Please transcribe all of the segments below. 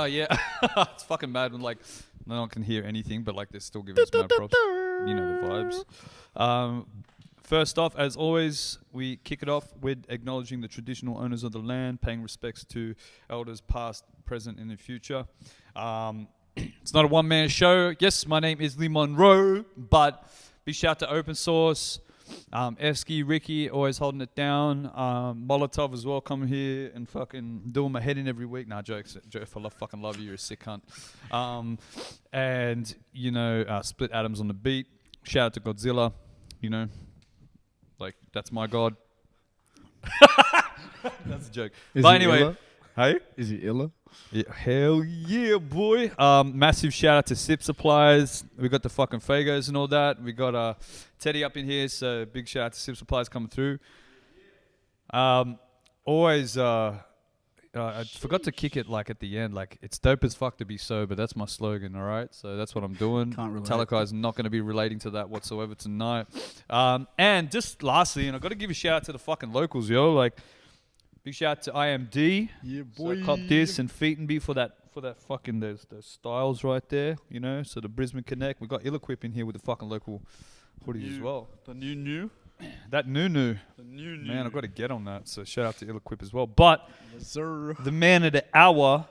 Yeah. It's fucking mad when like no one can hear anything, but like they're still giving us mad props. You know the vibes. First off, as always, we kick it off with acknowledging the traditional owners of the land, paying respects to elders past, present, and in the future. It's not a one-man show. Yes, my name is Lee Monroe, but big shout to Open Source, Esky, Ricky, always holding it down. Molotov as well, coming here and fucking doing my head in every week. Nah, jokes. If I fucking love you, you're a sick cunt. And, you know, Split Atoms on the beat. Shout out to Godzilla, you know. Like, that's my god. That's a joke. But anyway. Illa? Hey? Is he illa? Yeah, hell yeah, boy. Massive shout out to Sip Supplies. We got the fucking Fagos and all that. We got Teddy up in here, so big shout out to Sip Supplies coming through. Always, I forgot to kick it like at the end. Like, it's dope as fuck to be sober. That's my slogan, all right? So that's what I'm doing. Can't relate. Talakai is not going to be relating to that whatsoever tonight. And just lastly, and I've got to give a shout out to the fucking locals, yo. Like, big shout out to IMD. Yeah, boy. So Cop This and Feetenby for that fucking those styles right there, you know. So the Brisbane Connect. We got Ill-Equip in here with the fucking local hoodies as well. The new. That new. The new. Man, I've got to get on that. So shout out to Ill-Equip as well. But Yes, sir. the man of the hour,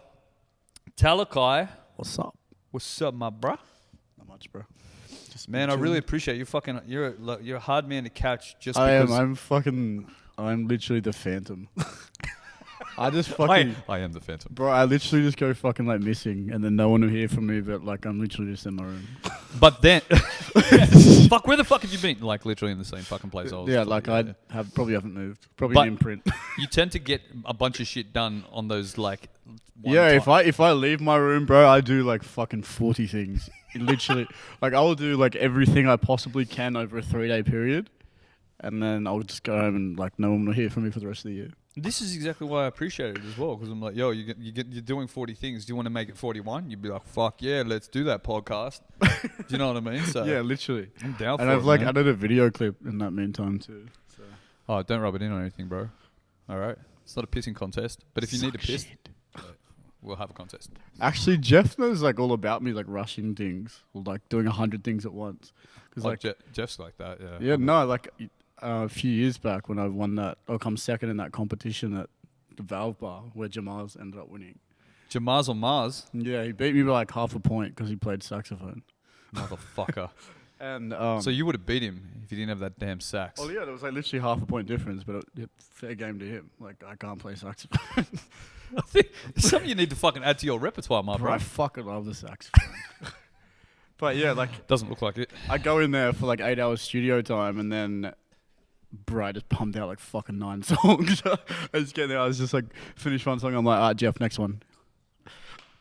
Talakai. What's up? What's up, my bruh? Not much, bro. Just Man, I chilling. really appreciate you. Fucking, you're a hard man to catch. Just I am. because I'm literally the Phantom. I just fucking. I am the Phantom. Bro, I literally just go fucking like missing, and then no one will hear from me. But like, I'm literally just in my room. But then, fuck, where the fuck have you been? Like literally in the same fucking place. Yeah, like I probably haven't moved. Probably But- an imprint. You tend to get a bunch of shit done on those like. Yeah, if I leave my room, bro, I do like fucking 40 things. Literally, like I will do like everything I possibly can over a 3-day period, and then I'll just go home and like no one will hear from me for the rest of the year. This is exactly why I appreciate it as well, because I'm like, yo, you're doing 40 things. Do you want to make it 41? You'd be like, fuck yeah, let's do that podcast. Do you know what I mean? So Yeah, literally. I'm down for And it. I've like man. added a video clip in that meantime too. So. Oh, don't rub it in on anything, bro. All right, it's not a pissing contest, but if you need to piss, we'll have a contest. Actually, Jeff knows like all about me like rushing things or like doing 100 things at once. Because Like Jeff's like that, yeah. yeah, no, like a few years back when I won that, or come second in that competition at the Valve Bar where Jamal's ended up winning. Jamaz on Mars, Yeah, he beat me by like half a point because he played saxophone. motherfucker. And So you would have beat him if you didn't have that damn sax. well, yeah, there was like literally half a point difference, but fair game to him. Like I can't play saxophone. I think it's something you need to fucking add to your repertoire, my Bro, bro. I fucking love the saxophone. But yeah, like Doesn't look like it. I go in there for like 8 hours studio time, and then bro, I just pumped out like fucking 9 songs. I just get there, I was just like, finish one song, I'm like, alright, Jeff, next one. I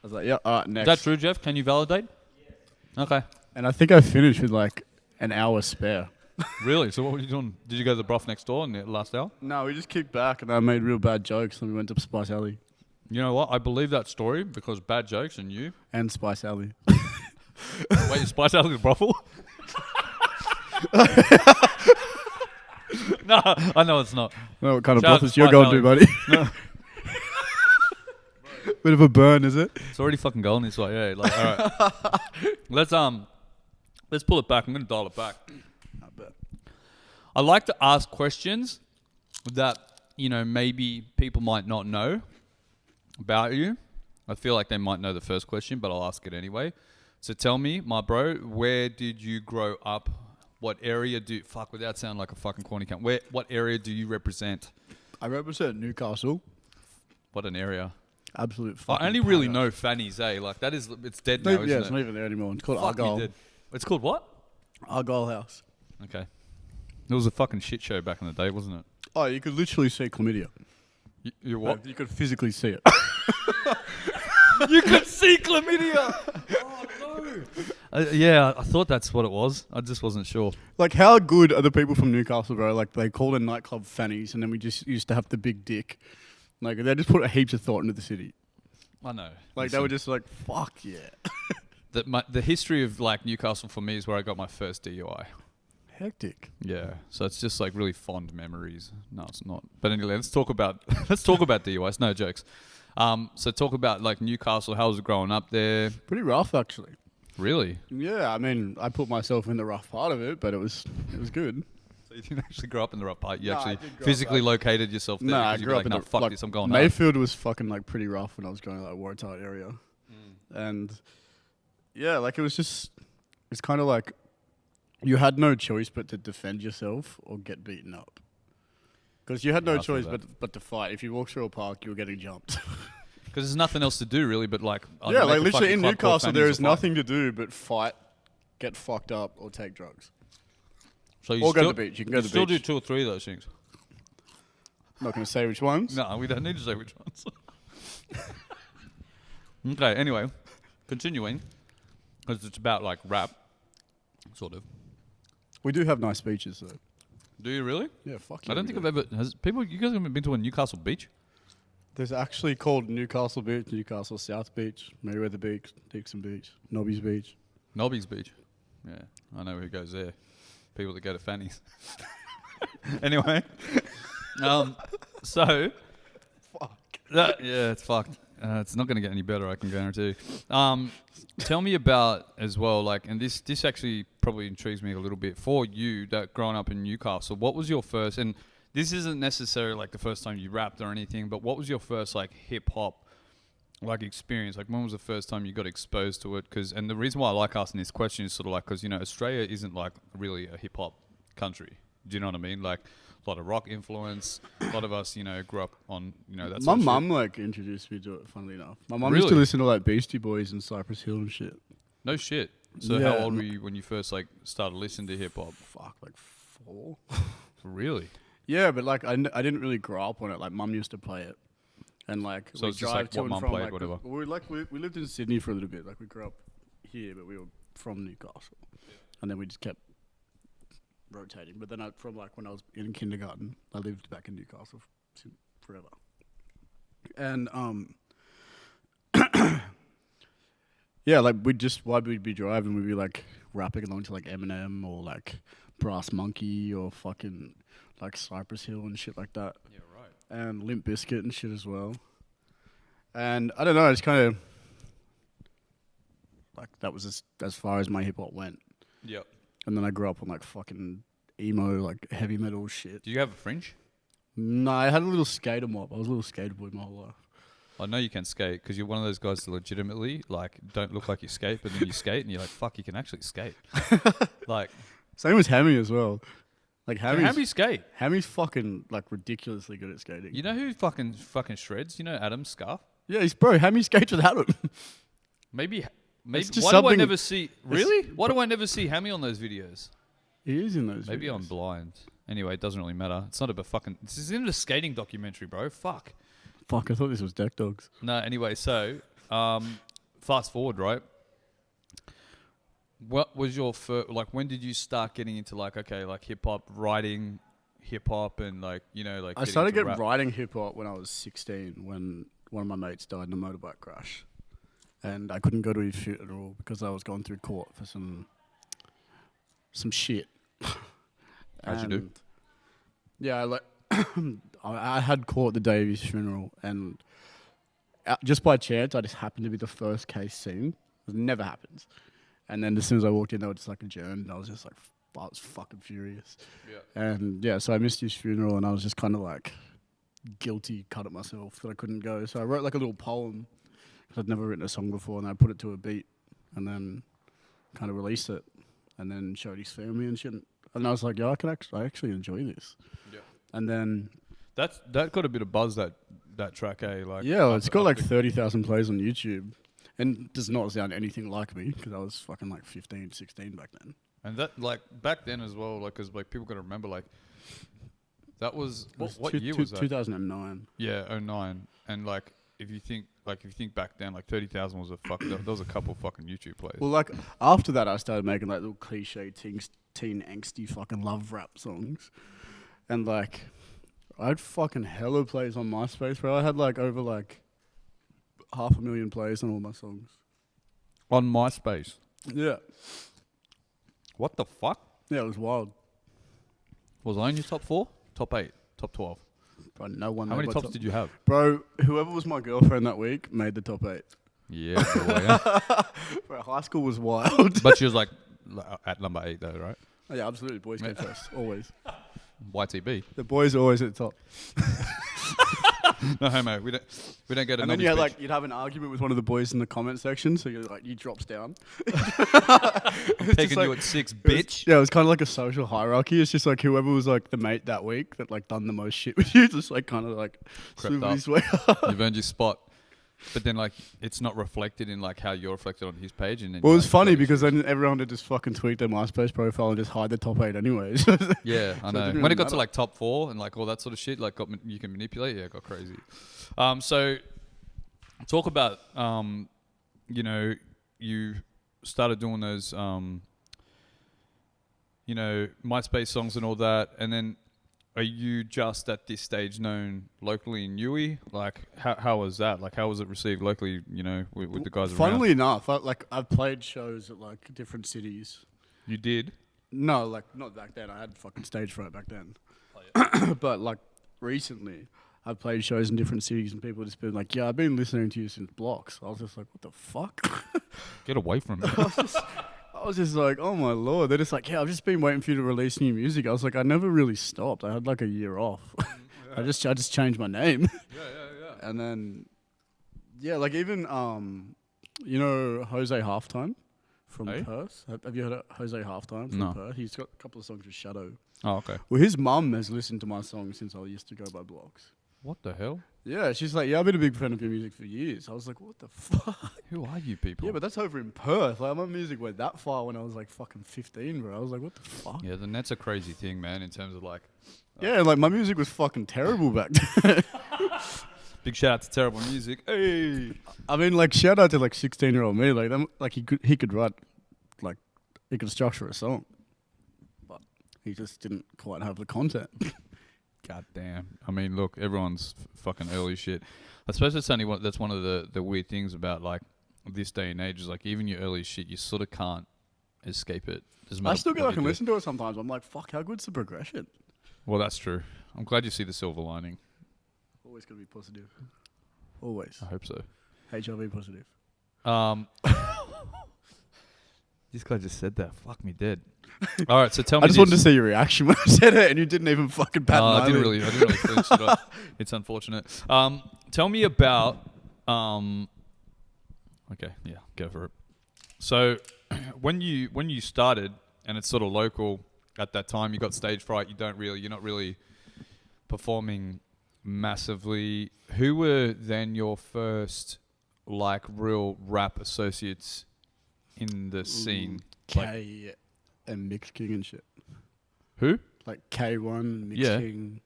was like, yeah, alright, next. Is that true, Jeff? Can you validate? Yeah. Okay. And I think I finished with like an hour spare. Really? So what were you doing? Did you go to the broth next door in the last hour? No, we just kicked back, and I made real bad jokes, and we went to Spice Alley. You know what? I believe that story because bad jokes and you. And Spice Alley. Wait, you spice out of the brothel? No, I know it's not. No, what kind of Shout out brothels to you're Spice going to, buddy? No. Bit of a burn, is it? It's already fucking going this way, yeah. Like, all right. Let's pull it back. I'm gonna dial it back. I bet. I like to ask questions that, you know, maybe people might not know about you. I feel like they might know the first question, but I'll ask it anyway. So tell me, my bro, where did you grow up? What area without sounding like a fucking corny cunt, what area do you represent? I represent Newcastle. What an area. Absolute fucking I only really power. know Fanny's, eh? Like, it's dead No, now, yeah, isn't it's it? not even there anymore. It's called Fuck, you Argyle. did. It's called what? Argyle House. Okay. It was a fucking shit show back in the day, wasn't it? Oh, you could literally see chlamydia. You what? Like, you could physically see it. You could see chlamydia! Oh, no! Yeah, I thought that's what it was. I just wasn't sure. Like, how good are the people from Newcastle, bro? Like, they call their nightclub Fannies, and then we just used to have the big dick. Like, they just put a heaps of thought into the city. I know. Like, they were just like, fuck yeah. The history of, like, Newcastle for me is where I got my first DUI. Hectic. Yeah, so it's just, like, really fond memories. No, it's not. But anyway, let's talk about DUIs. No jokes. So talk about like Newcastle. How was it growing up there? Pretty rough, actually. Really? Yeah, I mean, I put myself in the rough part of it, but it was good. So you didn't actually grow up in the rough part. You No, I actually did grow up, physically like- located yourself there. No, I 'cause you'd grew be up like, in no, the fuck this. I'm going home. Mayfield was fucking like pretty rough when I was going to like Waratah area, and yeah, like it's kind of like you had no choice but to defend yourself or get beaten up. Because you had Yeah, no I feel choice that. but to fight. If you walked through a park, you were getting jumped. Because there's nothing else to do really, but like Yeah, either like make a literally fucking in club called Newcastle, Fanny's there or is fight. nothing to do but fight, get fucked up, or take drugs. So you Or go to still, the beach. You can go to the still beach. do 2 or 3 of those things. I'm not going to say which ones. No, we don't need to say which ones. Okay, anyway, continuing, because it's about like rap, sort of. We do have nice beaches, though. Do you really? Yeah, fuck yeah. I don't think I've ever. You guys haven't been to a Newcastle beach? There's actually called Newcastle Beach, Newcastle South Beach, Merriweather Beach, Dixon Beach, Nobby's Beach. Nobby's Beach. Yeah, I know who goes there. People that go to Fanny's. Anyway, so Fuck. yeah, it's fucked. It's not going to get any better, I can guarantee. Tell me about as well, like, and this actually probably intrigues me a little bit for you that growing up in Newcastle. What was your first? And this isn't necessarily like the first time you rapped or anything, but what was your first like hip hop like experience? Like when was the first time you got exposed to it? And the reason why I like asking this question is sort of like because Australia isn't like really a hip hop country. Do you know what I mean? Like a lot of rock influence. A lot of us, grew up on that. My sort of mum shit. like introduced me to it. Funnily enough, my mum used to Really? listen to like Beastie Boys and Cypress Hill and shit. No shit. So Yeah. how old were you when you first like started listening to hip hop? Fuck, like 4. Really? Yeah, but like I didn't really grow up on it. Like mum used to play it, and like So we it's just, drive like, to what and mum from, played, like, whatever. We lived in Sydney for a little bit. Like we grew up here, but we were from Newcastle, and then we just kept rotating. But then from like when I was in kindergarten, I lived back in Newcastle forever, and yeah, like while we'd be driving, we'd be like rapping along to like Eminem or like Brass Monkey or fucking like Cypress Hill and shit like that. Yeah, right. And Limp Bizkit and shit as well. And I don't know, it's kind of like that was as far as my hip hop went. Yep. And then I grew up on like fucking emo, like heavy metal shit. Do you have a fringe? No, I had a little skater mob. I was a little skater boy my whole life. I know you can skate because you're one of those guys that legitimately like don't look like you skate, but then you skate and you're like, fuck, you can actually skate. Like, Same as Hammy as well. Like can Hammy's, Hammy skate? Hammy's fucking like ridiculously good at skating. You know who fucking shreds? You know Adam Scarf? Yeah, Hammy skates with Adam. Maybe. It's just Why do I something- never see? Really? Why do I never see Hammy on those videos? He is in those. Maybe videos. I'm blind. Anyway, it doesn't really matter. It's not a fucking. This is in a skating documentary, bro. Fuck. Fuck, I thought this was Deck Dogs. No. Anyway, so fast forward, right? What was your first? Like, when did you start getting into like hip hop, writing hip hop, and like like? I started getting writing hip hop when I was 16, when one of my mates died in a motorbike crash, and I couldn't go to his funeral because I was going through court for some shit. How'd you do? And yeah, I had court the day of his funeral, and just by chance, I just happened to be the first case seen. It never happens. And then as soon as I walked in, they were just like adjourned, and I was just like, I was fucking furious. Yeah. And yeah, so I missed his funeral, and I was just kind of like guilty, cut at myself that I couldn't go. So I wrote like a little poem, because I'd never written a song before, and I put it to a beat, and then kind of released it, and then showed his family and shit. And I was like, yeah, I actually enjoy this. Yeah. And then That got a bit of buzz, that track, Like, yeah, well, it's got like after- 30,000 plays on YouTube, and does not sound anything like me because I was fucking like 15, 16 back then. And that like back then as well, like, cause like people got to remember, like, that was It was what two- year two- was that? 2009. Yeah, 09. And like, if you think back then, like 30,000 was there was a couple fucking YouTube plays. Well, like after that, I started making like little cliche teen angsty fucking love rap songs, and like I had fucking hella plays on MySpace, bro. I had like over like 500,000 plays on all my songs. On MySpace. Yeah, What the fuck? yeah, it was wild. Was I in your top 4? Top 8? Top 12? Bro, no one. How made many my tops top. did you have? Bro, whoever was my girlfriend that week made the top 8. Yeah, boy, yeah. Bro, high school was wild. But she was like at number 8 though, right? Oh, yeah, absolutely. Boys came first, always. YTB. The boys are always at the top. No homo. We don't get a. And then knowledge you had, speech. you'd have an argument with one of the boys in the comment section, so he drops down. Taking you at 6, bitch. Yeah, it was kind of like a social hierarchy. It's just like whoever was like the mate that week that like done the most shit with you, just like kind of like Crept swoop up. his way up. You've earned your spot. But then, like, it's not reflected in like how you're reflected on his page, and then Well, it you, was like, funny got because issues. then everyone would just fucking tweak their MySpace profile and just hide the top 8 anyways. Yeah, I it know. didn't When really it got to matter. like top 4 and like all that sort of shit, like you can manipulate. Yeah, it got crazy. So talk about you know, you started doing those you know, MySpace songs and all that, and then are you just at this stage known locally in Newey? Like, how was that? Like, how was it received locally? You know, with the guys around. Funnily enough, I've played shows at like different cities. You did. No, like not back then. I had fucking stage fright back then. But like recently, I've played shows in different cities and people just been like, "Yeah, I've been listening to you since Blocks." I was just like, "What the fuck?" Get away from me. I was just like, "Oh my lord!" They're just like, "Yeah, I've just been waiting for you to release new music." I was like, "I never really stopped. I had like a year off. I just changed my name." Yeah. And then, yeah, like even you know Jose Halftime from Hey? Perth. Have you heard of Jose Halftime from No. Perth? He's got a couple of songs with Shadow. Oh, okay. Well, his mum has listened to my songs since I used to go by Blocks. What the hell? Yeah, she's like, "Yeah, I've been a big fan of your music for years." I was like, "What the fuck?" Who are you people? Yeah, but that's over in Perth. Like, my music went that far when I was like fucking 15, bro. I was like, "What the fuck?" Yeah, the net's a crazy thing, man, in terms of like... Yeah, like my music was fucking terrible back then. Big shout out to Terrible Music. Hey! I mean, like, shout out to like 16-year-old me. Like, like he could write, like, he could structure a song, but he just didn't quite have the content. God damn. I mean, look, everyone's fucking early shit. I suppose that's one of the weird things about like this day and age is like even your early shit, you sort of can't escape it. Doesn't I matter still go what back you and do. listen to it sometimes. I'm like, fuck, how good's the progression? Well, that's true. I'm glad you see the silver lining. Always gonna be positive. Always. I hope so. HIV positive. This guy just said that. Fuck me dead. All right, so tell me. I just wanted to see your reaction when I said it, and you didn't even fucking pat I an didn't eyelid. really finish it up. It's unfortunate. Tell me about. Okay, yeah, go for it. So, when you started, and it's sort of local at that time, you got stage fright. You're not really performing massively. Who were then your first like real rap associates in the scene? Like, K and Mix King and shit. who? Like K1, Mix Yeah. King,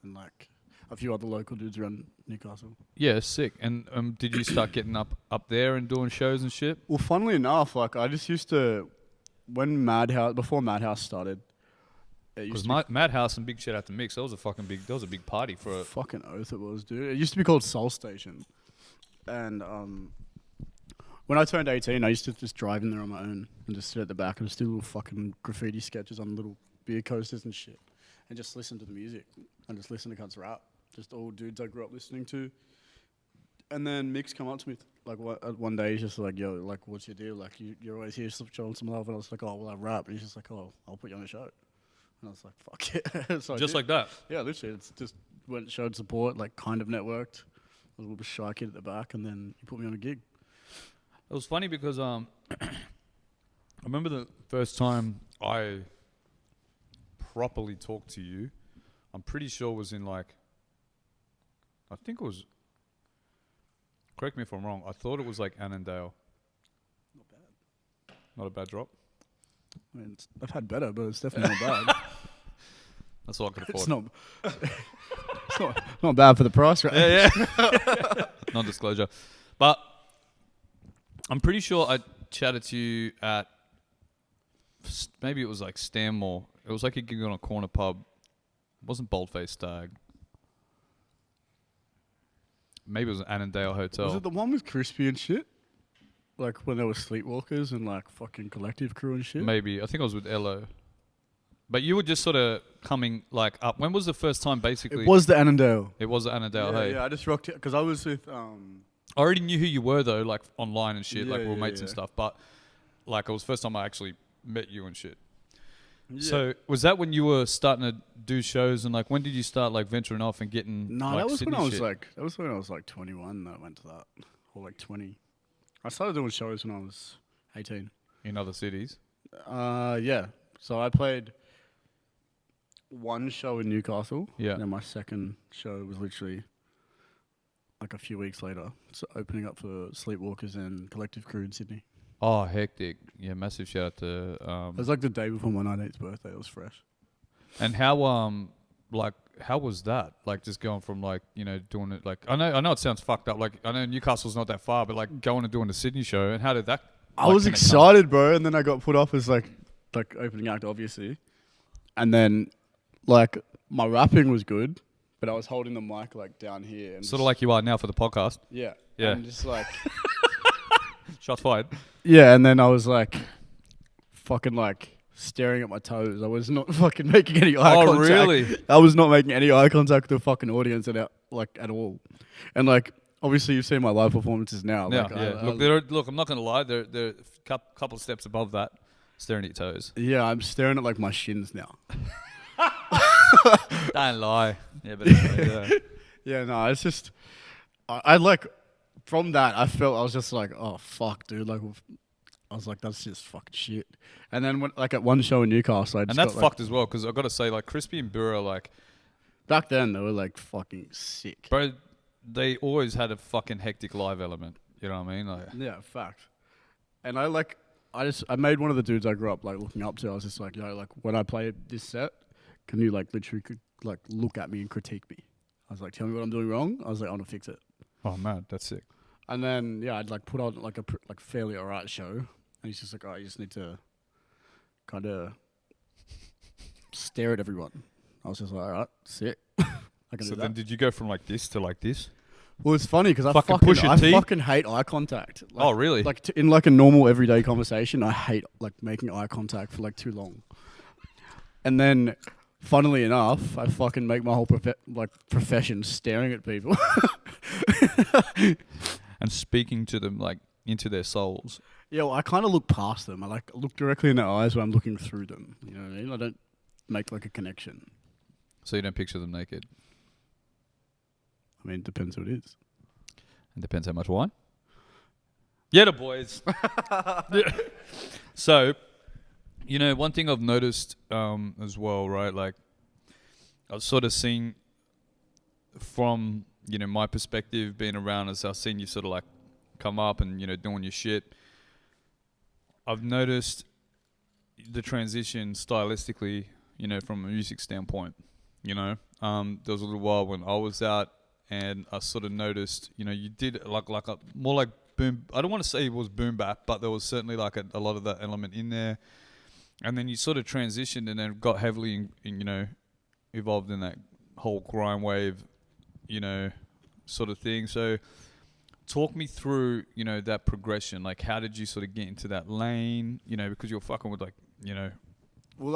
and like a few other local dudes around Newcastle. Yeah, sick. And did you start getting up there and doing shows and shit? Well, funnily enough, like I just used to, before Madhouse started, it used Because to be Madhouse and big shout out to Mix. That was a big party for a... fucking oath it was, dude. It used to be called Soul Station. And when I turned 18, I used to just drive in there on my own and just sit at the back and just do little fucking graffiti sketches on little beer coasters and shit. And just listen to the music and just listen to cunts rap. Just all dudes I grew up listening to. And then Mix come up to me like one day, he's just like, "Yo, like, what's your deal? Like, you're always here showing some love." And I was like, "Oh, well, I rap." And he's just like, "Oh, I'll put you on a show." And I was like, "Fuck it." So I Just did. like that. Yeah, literally, it's just went, showed support, like kind of networked. I was a little bit shy kid at the back, and then he put me on a gig. It was funny because I remember the first time I properly talked to you. I'm pretty sure was in like... I think it was... Correct me if I'm wrong. I thought it was like Annandale. Not bad. Not a bad drop. I mean, I've had better, but it's definitely not bad. That's all I could afford. Not bad for the price, right? Yeah. Non-disclosure. But I'm pretty sure I chatted to you at... Maybe it was like Stanmore. It was like a gig on a corner pub. It wasn't Boldface Stag. Maybe it was an Annandale Hotel. Was it the one with Crispy and shit? Like when there were Sleepwalkers and like fucking Collective Crew and shit? Maybe. I think I was with Ello. But you were just sort of coming like up. When was the first time basically? It was the Annandale. It was at Annandale, hey? Yeah, I just rocked it because I was with I already knew who you were though, like online and shit, Yeah, like we were yeah, mates and yeah. stuff. But like it was the first time I actually met you and shit. Yeah. So was that when you were starting to do shows and like when did you start like venturing off and getting No, like that was Sydney when I was shit? like 21 that I went to that, or like 20. I started doing shows when I was 18. In other cities? Yeah. So I played one show in Newcastle. Yeah. And then my second show was literally like a few weeks later. So opening up for Sleepwalkers and Collective Crew in Sydney. Oh, hectic. Yeah, massive shout out to It was like the day before my 19th birthday. It was fresh. and how like how was that? Like just going from like, you know, doing it like I know it sounds fucked up. Like I know Newcastle's not that far, but like going and doing the Sydney show and how did that I like, was connect up? excited, bro, and then I got put off as like opening act, obviously, and then like my rapping was good, but I was holding the mic like down here, and Sort of like you are now for the podcast. yeah, Yeah. and just like Shots fired. yeah, and then I was like fucking like staring at my toes. I was not fucking making any eye Oh, contact. really? I was not making any eye contact with the fucking audience at all, and like obviously you've seen my live performances now. Yeah, like, yeah. Look, I'm not gonna lie. They're a couple of steps above that, staring at your toes. yeah, I'm staring at like my shins now. Don't lie. Yeah, but anyway, yeah. Yeah, no, it's just I like from that I felt I was just like, oh fuck, dude, like I was like, that's just fucking shit. And then when, like at one show in Newcastle, I just And that's got, like, fucked as well because I've got to say, like Crispy and Burr, like, back then they were like fucking sick. bro, they always had a fucking hectic live element. You know what I mean? Like, Yeah, fact. And I made one of the dudes I grew up like looking up to. I was just like, yo, like when I play this set, can you like literally like look at me and critique me? I was like, tell me what I'm doing wrong. I was like, I want to fix it. oh man, that's sick. And then yeah, I'd like put on like a like fairly alright show, and he's just like, oh, you just need to kind of stare at everyone. I was just like, alright, sick. I can So do then, that. did you go from like this to like this? Well, it's funny because I Fucking Pusha T? fucking hate eye contact. Like, Oh, really? Like in like a normal everyday conversation, I hate like making eye contact for like too long. And then, funnily enough, I fucking make my whole profession staring at people. And speaking to them like into their souls. Yeah, well, I kind of look past them. I like look directly in their eyes when I'm looking through them. You know what I mean? I don't make like a connection. So you don't picture them naked. I mean, it depends who it is. It depends how much wine. Yeah, the boys. Yeah. So, you know, one thing I've noticed as well, right? Like, I've sort of seen from, you know, my perspective being around as I've seen you sort of like come up and, you know, doing your shit. I've noticed the transition stylistically, you know, from a music standpoint, you know. There was a little while when I was out and I sort of noticed, you know, you did like a more like boom. I don't want to say it was boom bap, but there was certainly like a lot of that element in there. And then you sort of transitioned and then got heavily, in, you know, involved in that whole grime wave, you know, sort of thing. So talk me through, you know, that progression. Like, how did you sort of get into that lane? You know, because you're fucking with like, you know. Well,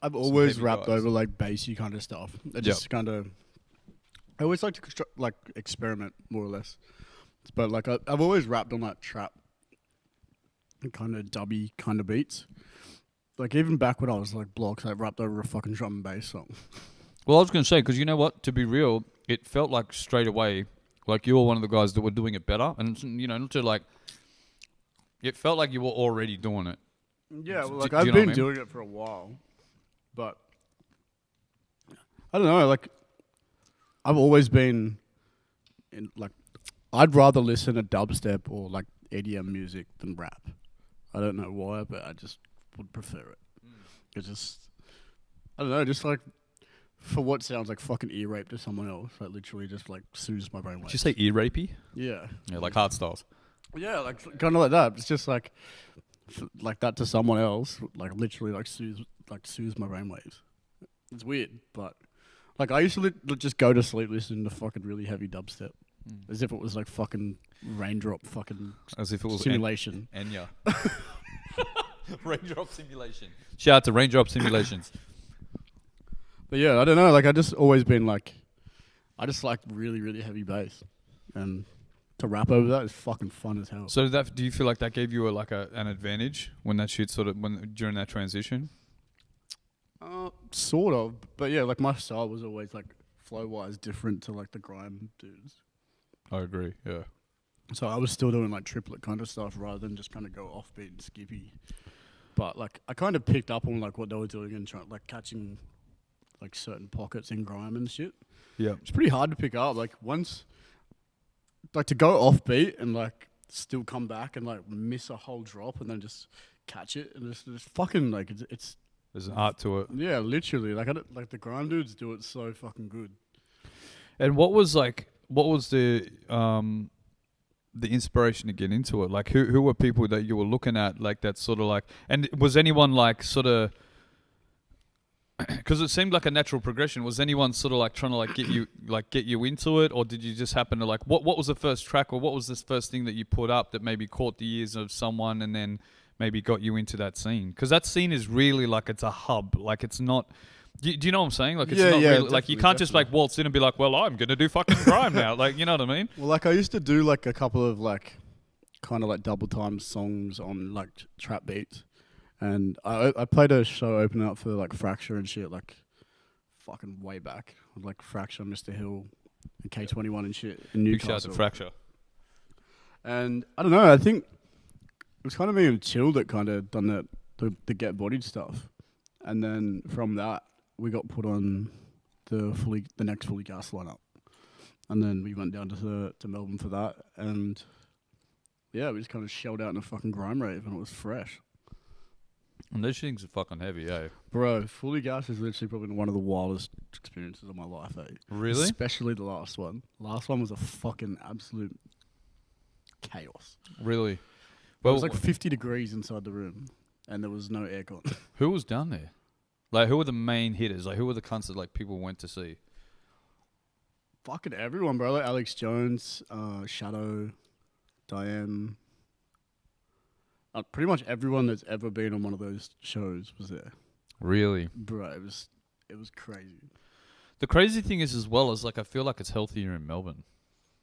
I've always heavy rapped guys. over like bassy kind of stuff. I just kind of, I always like to like experiment more or less. But like I've always rapped on that trap and kind of dubby kind of beats. Like even back when I was like blocks, I rapped over a fucking drum and bass song. Well, I was going to say, because you know what? To be real, it felt like straight away, like you were one of the guys that were doing it better. And, you know, not to like, it felt like you were already doing it. Yeah, well, Do like you I've know what I been mean? doing it for a while, but I don't know. Like I've always been in like I'd rather listen to dubstep or like EDM music than rap. I don't know why, but I just would prefer it. It's just I don't know, just like for what sounds like fucking ear rape to someone else, like literally just like soothes my brain Did waves. you say ear rapey? Yeah. Yeah, like hard styles. Yeah, like kind of like that. It's just like like that to someone else, like literally like soothes my brainwaves. It's weird, but like I used to just go to sleep listening to fucking really heavy dubstep, as if it was like fucking raindrop fucking As if it was simulation. Enya. Raindrop simulation. Shout out to Raindrop Simulations. But yeah, I don't know. Like I just always been like, I just like really really heavy bass, and to rap over that is fucking fun as hell. So do you feel like that gave you an advantage when that shit during that transition? Sort of, but yeah, like my style was always like flow wise different to like the grime dudes. I agree. Yeah. So I was still doing like triplet kind of stuff rather than just kind of go offbeat and skippy. But like I kind of picked up on like what they were doing and catching like certain pockets in grime and shit. Yeah. It's pretty hard to pick up. Like once, like to go offbeat and like still come back and like miss a whole drop and then just catch it and it's fucking like it's there's an art to it. Yeah, literally. Like like the grime dudes do it so fucking good. And what was the inspiration to get into it? Like who were people that you were looking at like that sort of like, and was anyone like sort of, because it seemed like a natural progression, was anyone sort of like trying to get you into it, or did you just happen to like what was the first track, or what was this first thing that you put up that maybe caught the ears of someone and then maybe got you into that scene? Because that scene is really like it's a hub. Like it's not. Do you know what I'm saying? Like it's not really, like you can't just like waltz in and be like, well, I'm gonna do fucking grime now. Like you know what I mean? Well, like I used to do like a couple of like kind of like double time songs on like trap beats, and I played a show opening up for like Fracture and shit like fucking way back, like Fracture, Mr. Hill, and K21 and shit in Newcastle. Big shout to Fracture. And I don't know. I think it was kind of me and Chill that kind of done the Get Bodied stuff, and then from that we got put on the next Fully Gas lineup, and then we went down to Melbourne for that, and yeah, we just kind of shelled out in a fucking grime rave, and it was fresh. And those things are fucking heavy, eh? Bro, Fully Gas is literally probably one of the wildest experiences of my life, eh? Really? Especially the last one. Last one was a fucking absolute chaos. Really? Well, it was like 50 degrees inside the room, and there was no aircon. Who was down there? Like, who were the main hitters? Like, who were the cunts that like people went to see? Fucking everyone, bro. Like Alex Jones, Shadow, Diane. Pretty much everyone that's ever been on one of those shows was there. Really? Bro, it was crazy. The crazy thing is as well is like I feel like it's healthier in Melbourne.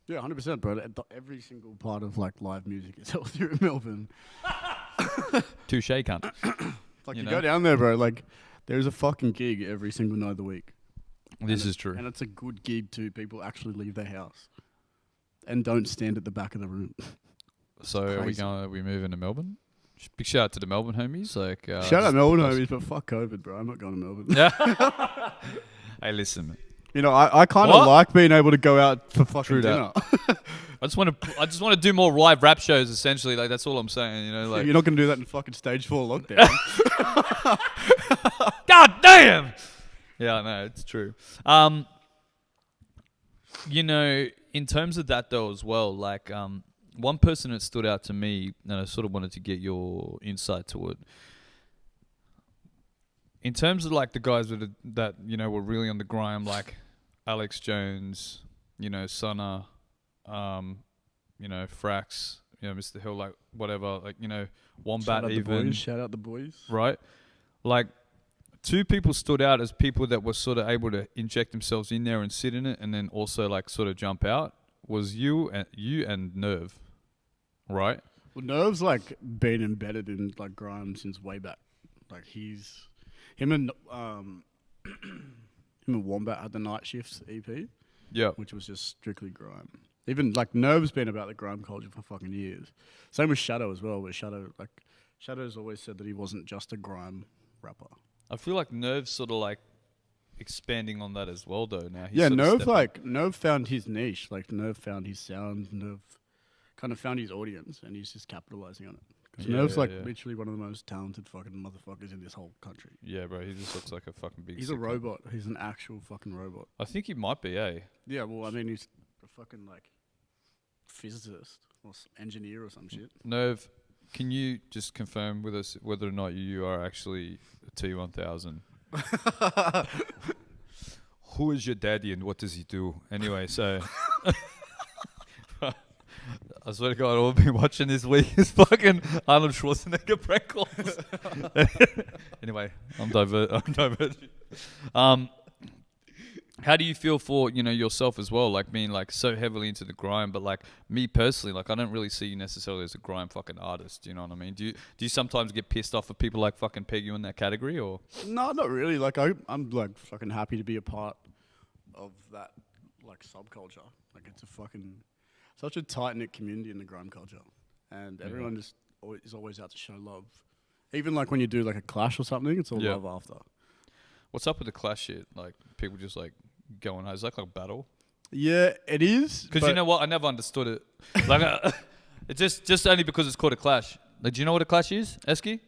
Yeah, 100%, bro. Every single part of like live music is healthier in Melbourne. Touche, cunt. Like you go down there, bro. Like there's a fucking gig every single night of the week. This is true. And it's a good gig too. People actually leave their house and don't stand at the back of the room. So are we moving to Melbourne? Big shout out to the Melbourne homies. Like shout out Melbourne homies, but fuck COVID, bro. I'm not going to Melbourne. Yeah. Hey, listen. You know, I kind of like being able to go out for fucking dinner. I just want to do more live rap shows. Essentially, like that's all I'm saying. You know, like you're not going to do that in fucking stage 4 lockdown. God damn. Yeah, I know it's true. You know, in terms of that though, as well, like one person that stood out to me, and I sort of wanted to get your insight to it. In terms of like the guys that you know were really on the grime, like Alex Jones, you know, Sunna, you know, Frax, you know, Mr. Hill, like whatever, like you know, Wombat even. Shout out the boys. Right, like two people stood out as people that were sort of able to inject themselves in there and sit in it, and then also like sort of jump out. Was you and Nerve, right? Well, Nerve's like been embedded in like grime since way back. Like him and Wombat had the Night Shifts EP. Yeah. Which was just strictly grime. Even like Nerve's been about the grime culture for fucking years. Same with Shadow as well, where Shadow's always said that he wasn't just a grime rapper. I feel like Nerve's sort of like expanding on that as well though now. Yeah, Nerve found his niche. Like Nerve found his sound, Nerve kind of found his audience, and he's just capitalizing on it. Because Nerve's literally one of the most talented fucking motherfuckers in this whole country. Yeah, bro, he just looks like a fucking big... He's a robot. He's an actual fucking robot. I think he might be, eh? Yeah, well, I mean, he's a fucking, like, physicist or engineer or some shit. Nerve, can you just confirm with us whether or not you are actually a T-1000? Who is your daddy and what does he do? Anyway, so... I swear to God, all I've been watching this week is fucking Arnold Schwarzenegger prank calls. Anyway, I'm diverging. How do you feel for, yourself as well, like being like so heavily into the grime, but like me personally, like I don't really see you necessarily as a grime fucking artist, you know what I mean? Do you sometimes get pissed off if people like fucking peg you in that category, or? No, not really. Like I'm like fucking happy to be a part of that like subculture. Like it's a fucking such a tight knit community in the grime culture, and everyone just is always out to show love. Even like when you do like a clash or something, it's all love after. What's up with the clash shit? Like people just like going, is that like battle? Yeah, it is. Because you know what, I never understood it. Like it's just only because it's called a clash. Like, do you know what a clash is, Eski?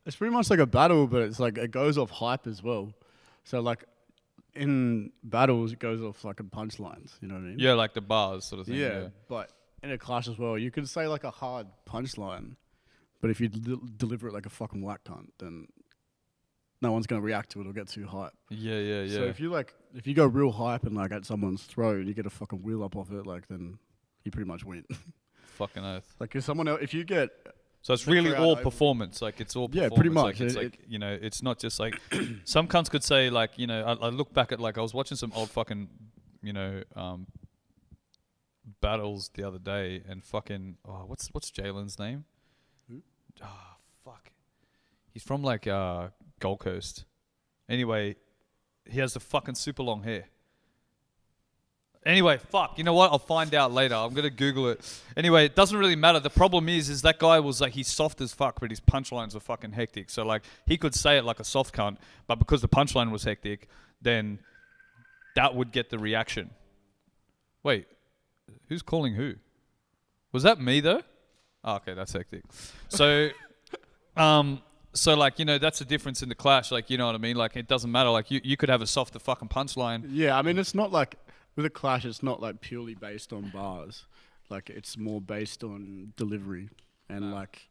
It's pretty much like a battle, but it's like it goes off hype as well. So like in battles, it goes off like punchlines. You know what I mean? Yeah, like the bars sort of thing. Yeah, but in a clash as well, you can say like a hard punchline, but if you deliver it like a fucking whack cunt, then no one's gonna react to it or get too hype. Yeah. So if you go real hype and like at someone's throat and you get a fucking wheel up off it, like then you pretty much win. Fucking oath. Like if you get so it's really all performance. Like it's all performance. Yeah, pretty much. Like, it's like it's not just like some cunts could say like I look back at like I was watching some old fucking battles the other day and fucking what's Jalen's name? Who? Oh fuck. He's from like Gold Coast. Anyway, he has the fucking super long hair. Anyway, fuck. You know what? I'll find out later. I'm gonna Google it. Anyway, it doesn't really matter. The problem is that guy was like he's soft as fuck, but his punchlines were fucking hectic. So like he could say it like a soft cunt, but because the punchline was hectic, then that would get the reaction. Wait, who's calling who? Was that me though? Oh, okay, that's hectic. So, so like that's the difference in the clash. Like you know what I mean? Like it doesn't matter. Like you could have a softer fucking punchline. Yeah, I mean it's not like. With a clash, it's not like purely based on bars. Like it's more based on delivery. And like,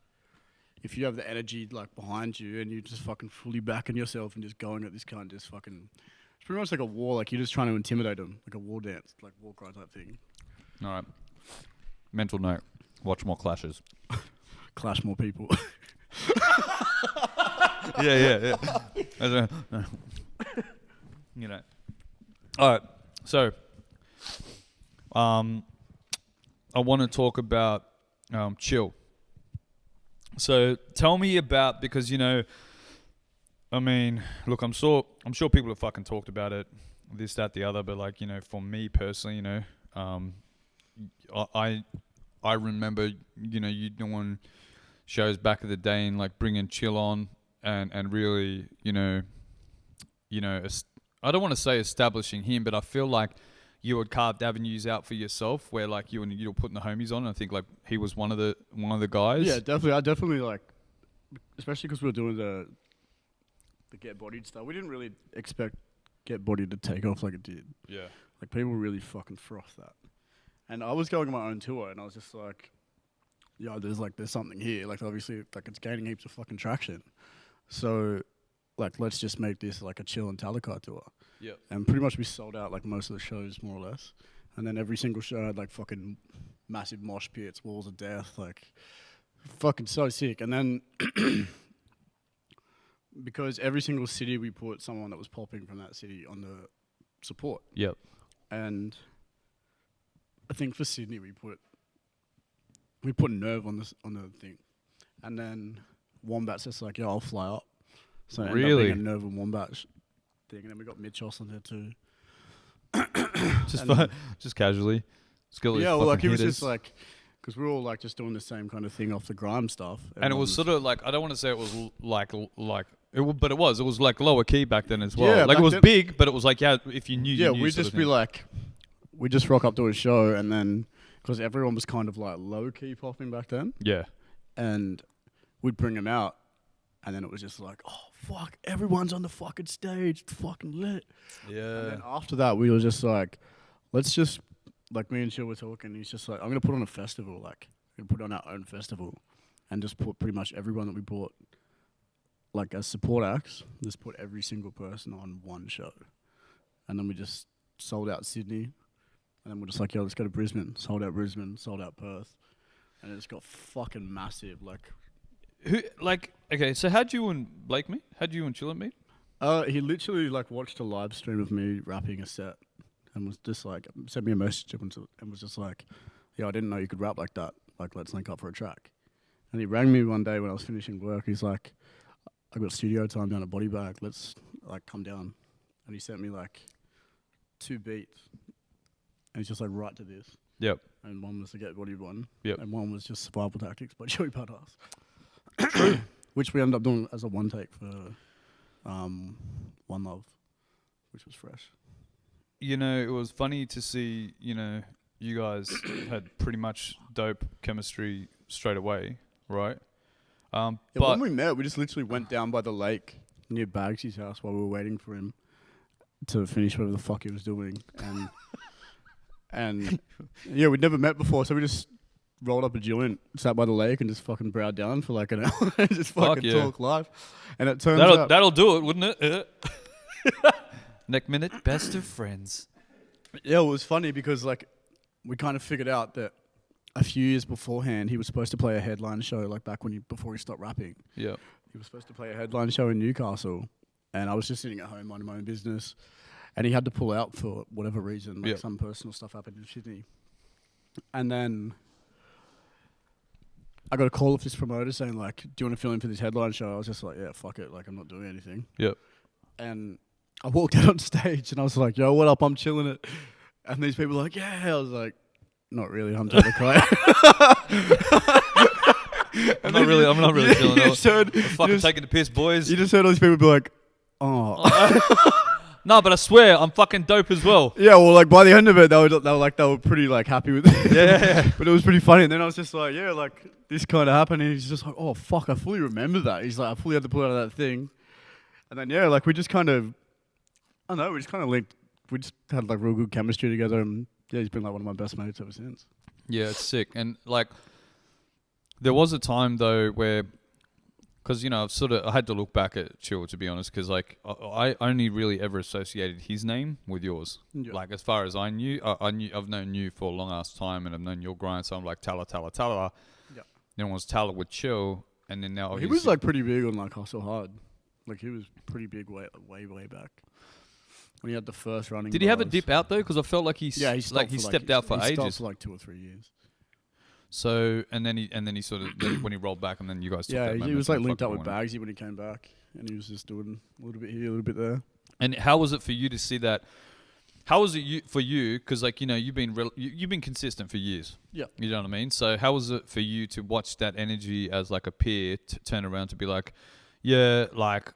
if you have the energy like behind you and you just fucking fully backing yourself and just going at this cunt, just fucking, it's pretty much like a war. Like you're just trying to intimidate them, like a war dance, like war cry type thing. All right. Mental note: watch more clashes. Clash more people. Yeah. All right. So. I want to talk about chill. So tell me about because I mean, look, I'm sure people have fucking talked about it, this, that, the other, but like for me personally, I remember you doing shows back in the day and like bringing chill on and really I don't want to say establishing him, but I feel like you had carved avenues out for yourself where like you were putting the homies on. And I think like he was one of the guys. Yeah, definitely. I definitely like, especially because we were doing the Get Bodied stuff. We didn't really expect Get Bodied to take off like it did. Yeah. Like people really fucking frothed that. And I was going on my own tour and I was just like, there's something here. Like obviously like it's gaining heaps of fucking traction. So like let's just make this like a chill and Talakai tour. Yeah. And pretty much we sold out like most of the shows more or less. And then every single show had like fucking massive mosh pits, walls of death, like fucking so sick. And then because every single city we put someone that was popping from that city on the support. Yep. And I think for Sydney we put Nerve on the thing. And then Wombat's just like, I'll fly up. So it ended up being a Nerve and Wombat thing, and then we got Mitch on there too. just casually. Yeah, well, like he was just like, because we're all like just doing the same kind of thing off the grime stuff. And it was sort of like I don't want to say it was like but it was like lower key back then as well. Yeah, like it was big, but it was like if you knew. Yeah, we'd just be like, we just rock up to a show, and then because everyone was kind of like low key popping back then. Yeah, and we'd bring them out. And then it was just like, oh, fuck, everyone's on the fucking stage. It's fucking lit. Yeah. And then after that, we were just like, let's just, like me and Chill were talking. He's just like, I'm going to put on a festival. Like, we're going to put on our own festival and just put pretty much everyone that we brought, like, as support acts, just put every single person on one show. And then we just sold out Sydney. And then we're just like, let's go to Brisbane. Sold out Brisbane, sold out Perth. And it just got fucking massive. Like, okay, so how'd you and Blake meet? How'd you and Chillin meet? He literally like watched a live stream of me rapping a set and was just like, sent me a message and was just like, yeah, I didn't know you could rap like that. Like, let's link up for a track. And he rang me one day when I was finishing work. He's like, I got studio time down at Body Bag. Let's like come down. And he sent me like 2 beats. And he's just like, write to this. Yep. And one was the Get Bodied one. Yep. And one was just Survival Tactics by Joey Badass. Which we ended up doing as a one take for One Love, which was fresh. You know, it was funny to see, you know, you guys had pretty much dope chemistry straight away, right? Yeah, but when we met, we just literally went down by the lake near Bagsy's house while we were waiting for him to finish whatever the fuck he was doing. And yeah, we'd never met before, so we just rolled up a joint, sat by the lake, and just fucking browed down for like an hour and just fucking talk live. And it turns out that'll do it, wouldn't it? Next minute, best of friends. Yeah, it was funny because like we kind of figured out that a few years beforehand he was supposed to play a headline show, like back before he stopped rapping. Yeah. He was supposed to play a headline show in Newcastle, and I was just sitting at home minding my own business, and he had to pull out for whatever reason, like some personal stuff happened in Sydney. And then I got a call off this promoter saying like, do you want to fill in for this headline show? I was just like, yeah, fuck it, like I'm not doing anything. Yep. And I walked out on stage and I was like, yo, what up? I'm chilling it. And these people were like, yeah. I was like, not really, I'm Talakai. I'm not really feeling it. I'm fucking taking the piss, boys. You just heard all these people be like, oh. No, but I swear, I'm fucking dope as well. Yeah, well, like by the end of it, they were pretty like happy with it. Yeah. But it was pretty funny. And then I was just like, yeah, like this kind of happened. And he's just like, oh fuck, I fully remember that. He's like, I fully had to pull out of that thing. And then yeah, like we just kind of, I don't know, we just kind of linked. We just had like real good chemistry together, and yeah, he's been like one of my best mates ever since. Yeah, it's sick. And like, there was a time though where, because you know, I had to look back at Chill, to be honest, because like I only really ever associated his name with yours. Yeah. Like as far as I knew, I've known you for a long ass time, and I've known your grind. So I'm like Tala. Yeah. Then it was Tala with Chill, and then now he was like pretty big on like Hustle Hard. Like he was pretty big way back. When he had the first running. Did he have a dip out though? Because I felt like he stepped out for ages. He stopped for like 2 or 3 years. So and then he sort of when he rolled back, and then you guys took that he was like linked up with Bagsy when he came back, and he was just doing a little bit here, a little bit there. And how was it for you to see that? How was it for you? Because like you know you've been consistent for years. Yeah. You know what I mean. So how was it for you to watch that energy as like a peer turn around to be like, yeah, like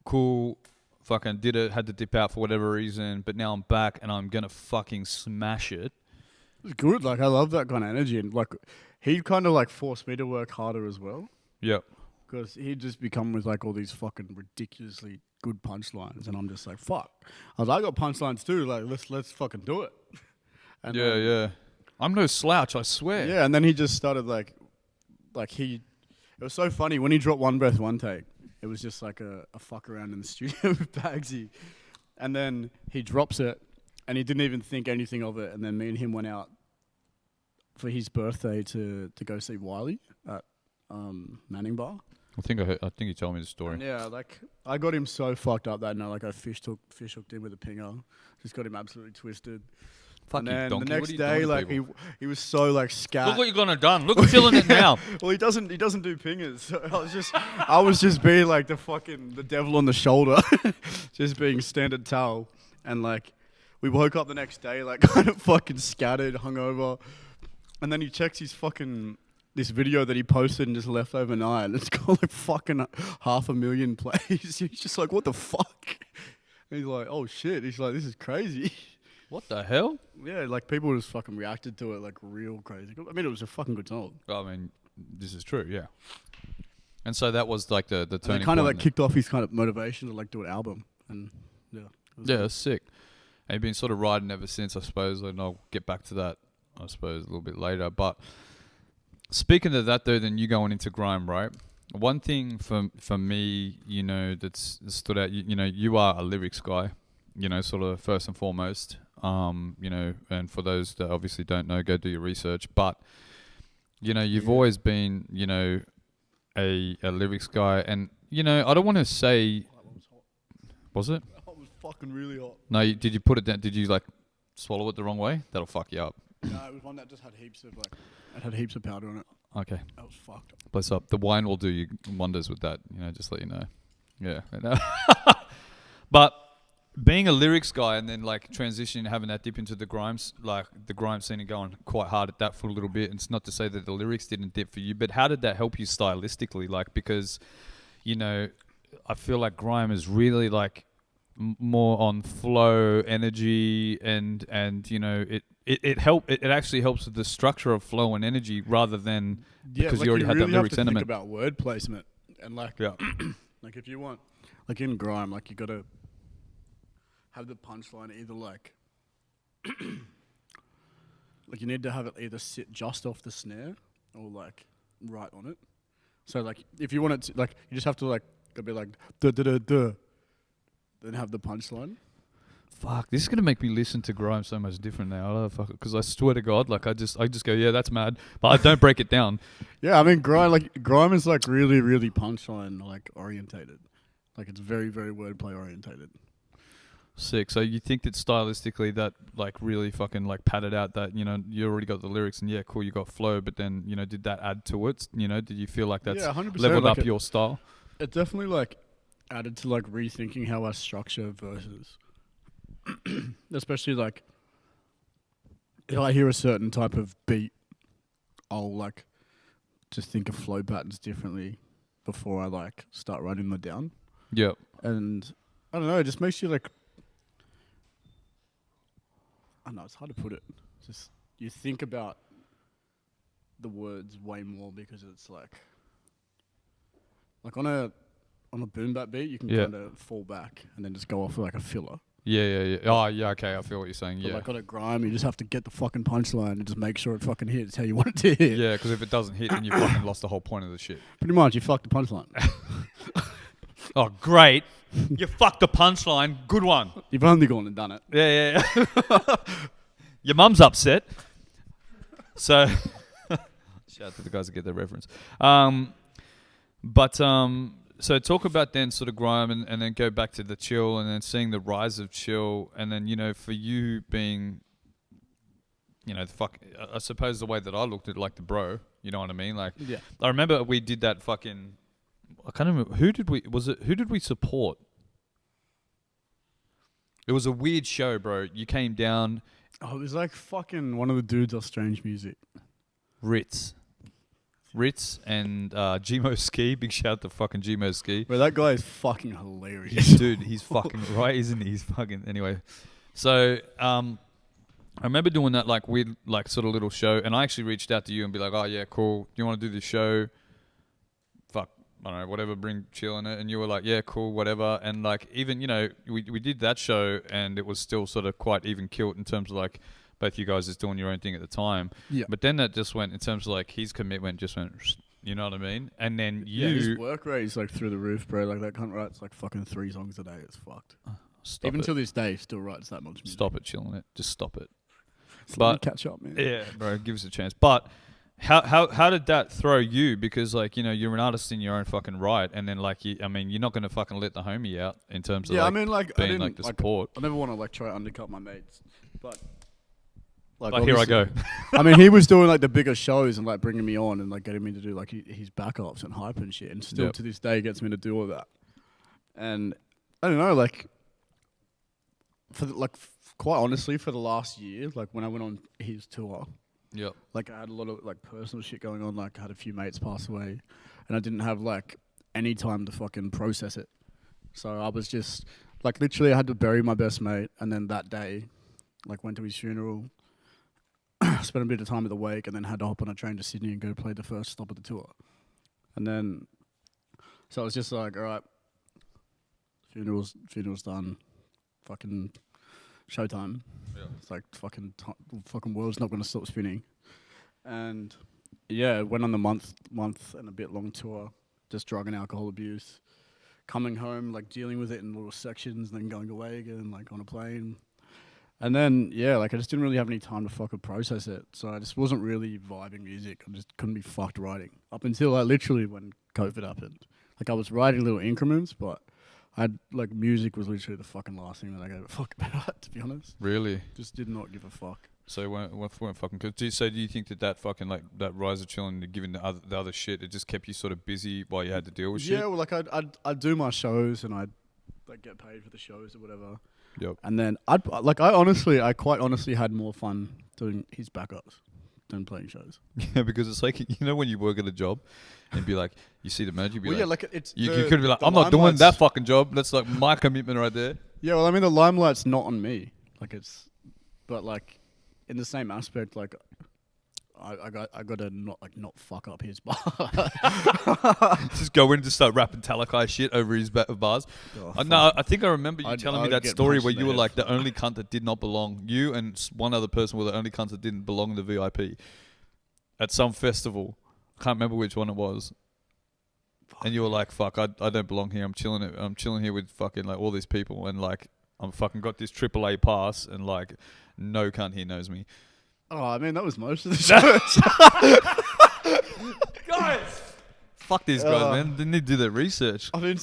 cool. Fucking did it, had to dip out for whatever reason, but now I'm back and I'm gonna fucking smash it. It was good, like I love that kind of energy, and like he kind of like forced me to work harder as well. Yep. Because he'd just become with like all these fucking ridiculously good punchlines, and I'm just like, fuck. I got punchlines too, like let's fucking do it. And yeah. I'm no slouch, I swear. Yeah, and then he just started it was so funny when he dropped One Breath, One Take. It was just like a fuck around in the studio with Bagsy. And then he drops it, and he didn't even think anything of it. And then me and him went out for his birthday to go see Wiley at Manning Bar. I think you told me the story. And yeah, like I got him so fucked up that night. Like I fish hooked him with a pinger. Just got him absolutely twisted. Fuck and you, then donkey. the next day, like he was so like scat. Look what you're gonna done. Look at feeling it now. Well, he doesn't do pingers. So I was just being like the devil on the shoulder, just being standard towel. And like we woke up the next day, like kind of fucking scattered, hungover. And then he checks this video that he posted and just left overnight. And it's got like fucking 500,000 plays. He's just like, what the fuck? And he's like, oh shit. He's like, this is crazy. What the hell? Yeah, like people just fucking reacted to it like real crazy. I mean, it was a fucking good song. I mean, this is true, yeah. And so that was like the turning point. It kind of like kicked off his kind of motivation to like do an album, and yeah. It's sick. And you've been sort of riding ever since, I suppose, and I'll get back to that, I suppose, a little bit later. But speaking of that, though, then you going into grime, right? One thing for me, you know, that's stood out. You know, you are a lyrics guy. You know, sort of first and foremost. You know, and for those that obviously don't know, go do your research. But you know, you've always been, you know, a lyrics guy, and you know, I don't want to say, was it? That was fucking really hot. No, did you put it down? Did you like swallow it the wrong way, that'll fuck you up. No, it was one that just had heaps of it had heaps of powder on it. Okay. That was fucked. Bless up. The wine will do you wonders with that, just let you know. Yeah. But being a lyrics guy and then like transitioning, having that dip into the grimes, like the grime scene and going quite hard at that for a little bit. And it's not to say that the lyrics didn't dip for you, but how did that help you stylistically? Like, because, I feel like grime is really like more on flow, energy, and it actually helps with the structure of flow and energy rather than because you already had that lyrics element. Think about word placement and like like if you want like in grime, like you gotta have the punchline either like like you need to have it either sit just off the snare or like right on it. So like if you want it to, like you just have to like be like duh duh duh duh, then have the punchline. Fuck, this is gonna make me listen to grime so much different now. Because I swear to God, like I just go, yeah, that's mad, but I don't break it down. Yeah, I mean grime is like really really punchline like orientated, like it's very very wordplay orientated. Sick. So you think that stylistically that like really fucking like padded out that you already got the lyrics and yeah, cool, you got flow, but then did that add to it? Did you feel like that's 100%, leveled like up your style? It definitely like added to like rethinking how I structure verses. Especially like if I hear a certain type of beat, I'll like just think of flow patterns differently before I like start writing them down. Yep. And I don't know, it just makes you like, I don't know, it's hard to put it. Just you think about the words way more because it's like on a boom bap beat you can kind of fall back and then just go off like a filler. Yeah. Oh, yeah, okay, I feel what you're saying, But like on a grime, you just have to get the fucking punchline and just make sure it fucking hits how you want it to hit. Yeah, because if it doesn't hit, then you fucking lost the whole point of the shit. Pretty much, you fucked the punchline. Oh, great. You fucked the punchline. Good one. You've only gone and done it. Yeah. Your mum's upset. So, shout out to the guys that get that reference. So talk about then sort of grime and then go back to the chill and then seeing the rise of chill and then, for you being, I suppose the way that I looked at it, like the bro, you know what I mean? Like, yeah. I remember we did that fucking, I can't remember, who did we support? It was a weird show, bro. You came down. Oh, it was like fucking one of the dudes off Strange Music. Ritz and Gmo Ski. Big shout out to fucking Gmo Ski. Bro, that guy is fucking hilarious. Dude, he's fucking right, isn't he? He's fucking... Anyway. So, I remember doing that like weird, like sort of little show, and I actually reached out to you and be like, oh yeah, cool. Do you want to do this show? Fuck, I don't know, whatever, bring chill in it. And you were like, yeah, cool, whatever. And like, even, we did that show and it was still sort of quite even killed in terms of like, both you guys just doing your own thing at the time. Yeah. But then that just went, in terms of like his commitment just went, you know what I mean? And then his work rate is like through the roof, bro. Like that cunt writes like fucking 3 songs a day. It's fucked. Even to this day, still writes that much music. Stop it, chilling it. Just stop it. Let me catch up, man. Yeah, bro, give us a chance. But how did that throw you? Because like, you're an artist in your own fucking right. And then like, you're not going to fucking let the homie out in terms of being like the support. I never want to like try to undercut my mates. But... Like here I go. I mean, he was doing like the bigger shows and like bringing me on and like getting me to do like his backups and hype and shit, and still to this day gets me to do all that. And I don't know, like quite honestly, for the last year, like when I went on his tour, like I had a lot of like personal shit going on. Like I had a few mates pass away, and I didn't have like any time to fucking process it. So I was just like literally, I had to bury my best mate, and then that day, like went to his funeral. Spent a bit of time at the wake and then had to hop on a train to Sydney and go play the first stop of the tour. And then, so it was just like, all right, funeral's done, fucking showtime. Yeah. It's like fucking world's not going to stop spinning. And yeah, went on the month and a bit long tour, just drug and alcohol abuse, coming home, like dealing with it in little sections, and then going away again, like on a plane. And then, like I just didn't really have any time to fucking process it. So I just wasn't really vibing music. I just couldn't be fucked writing. Up until literally when COVID happened. Like I was writing little increments, but like music was literally the fucking last thing that I gave a fuck about, to be honest. Really? Just did not give a fuck. So you weren't fucking. Do you think that fucking like that rise of chilling, giving the other shit, it just kept you sort of busy while you had to deal with shit? Yeah, well, like I'd do my shows and I'd like get paid for the shows or whatever. Yep. And then I quite honestly had more fun doing his backups than playing shows. Yeah, because it's like, you know, when you work at a job and be like, you see the manager, you'd be Well, like, yeah, like it's you the- could be like, the I'm not doing limelight's- that fucking job. That's like my commitment right there. Yeah, well, I mean, the limelight's not on me. Like but like in the same aspect, like I got to not fuck up his bar. Just go in and just start rapping Talakai shit over his bars. Oh, No, I think I remember you I'd telling me that get story punched where in you the were head. like the only cunt that did not belong. You and one other person were the only cunts that didn't belong in the VIP at some festival. Can't remember which one it was. And you were like, "Fuck, I don't belong here. I'm chilling here with fucking like all these people, and like I'm fucking got this AAA pass, and like no cunt here knows me." Oh, I mean, that was most of the shows. Guys, fuck these guys, man. They need to do their research. I mean,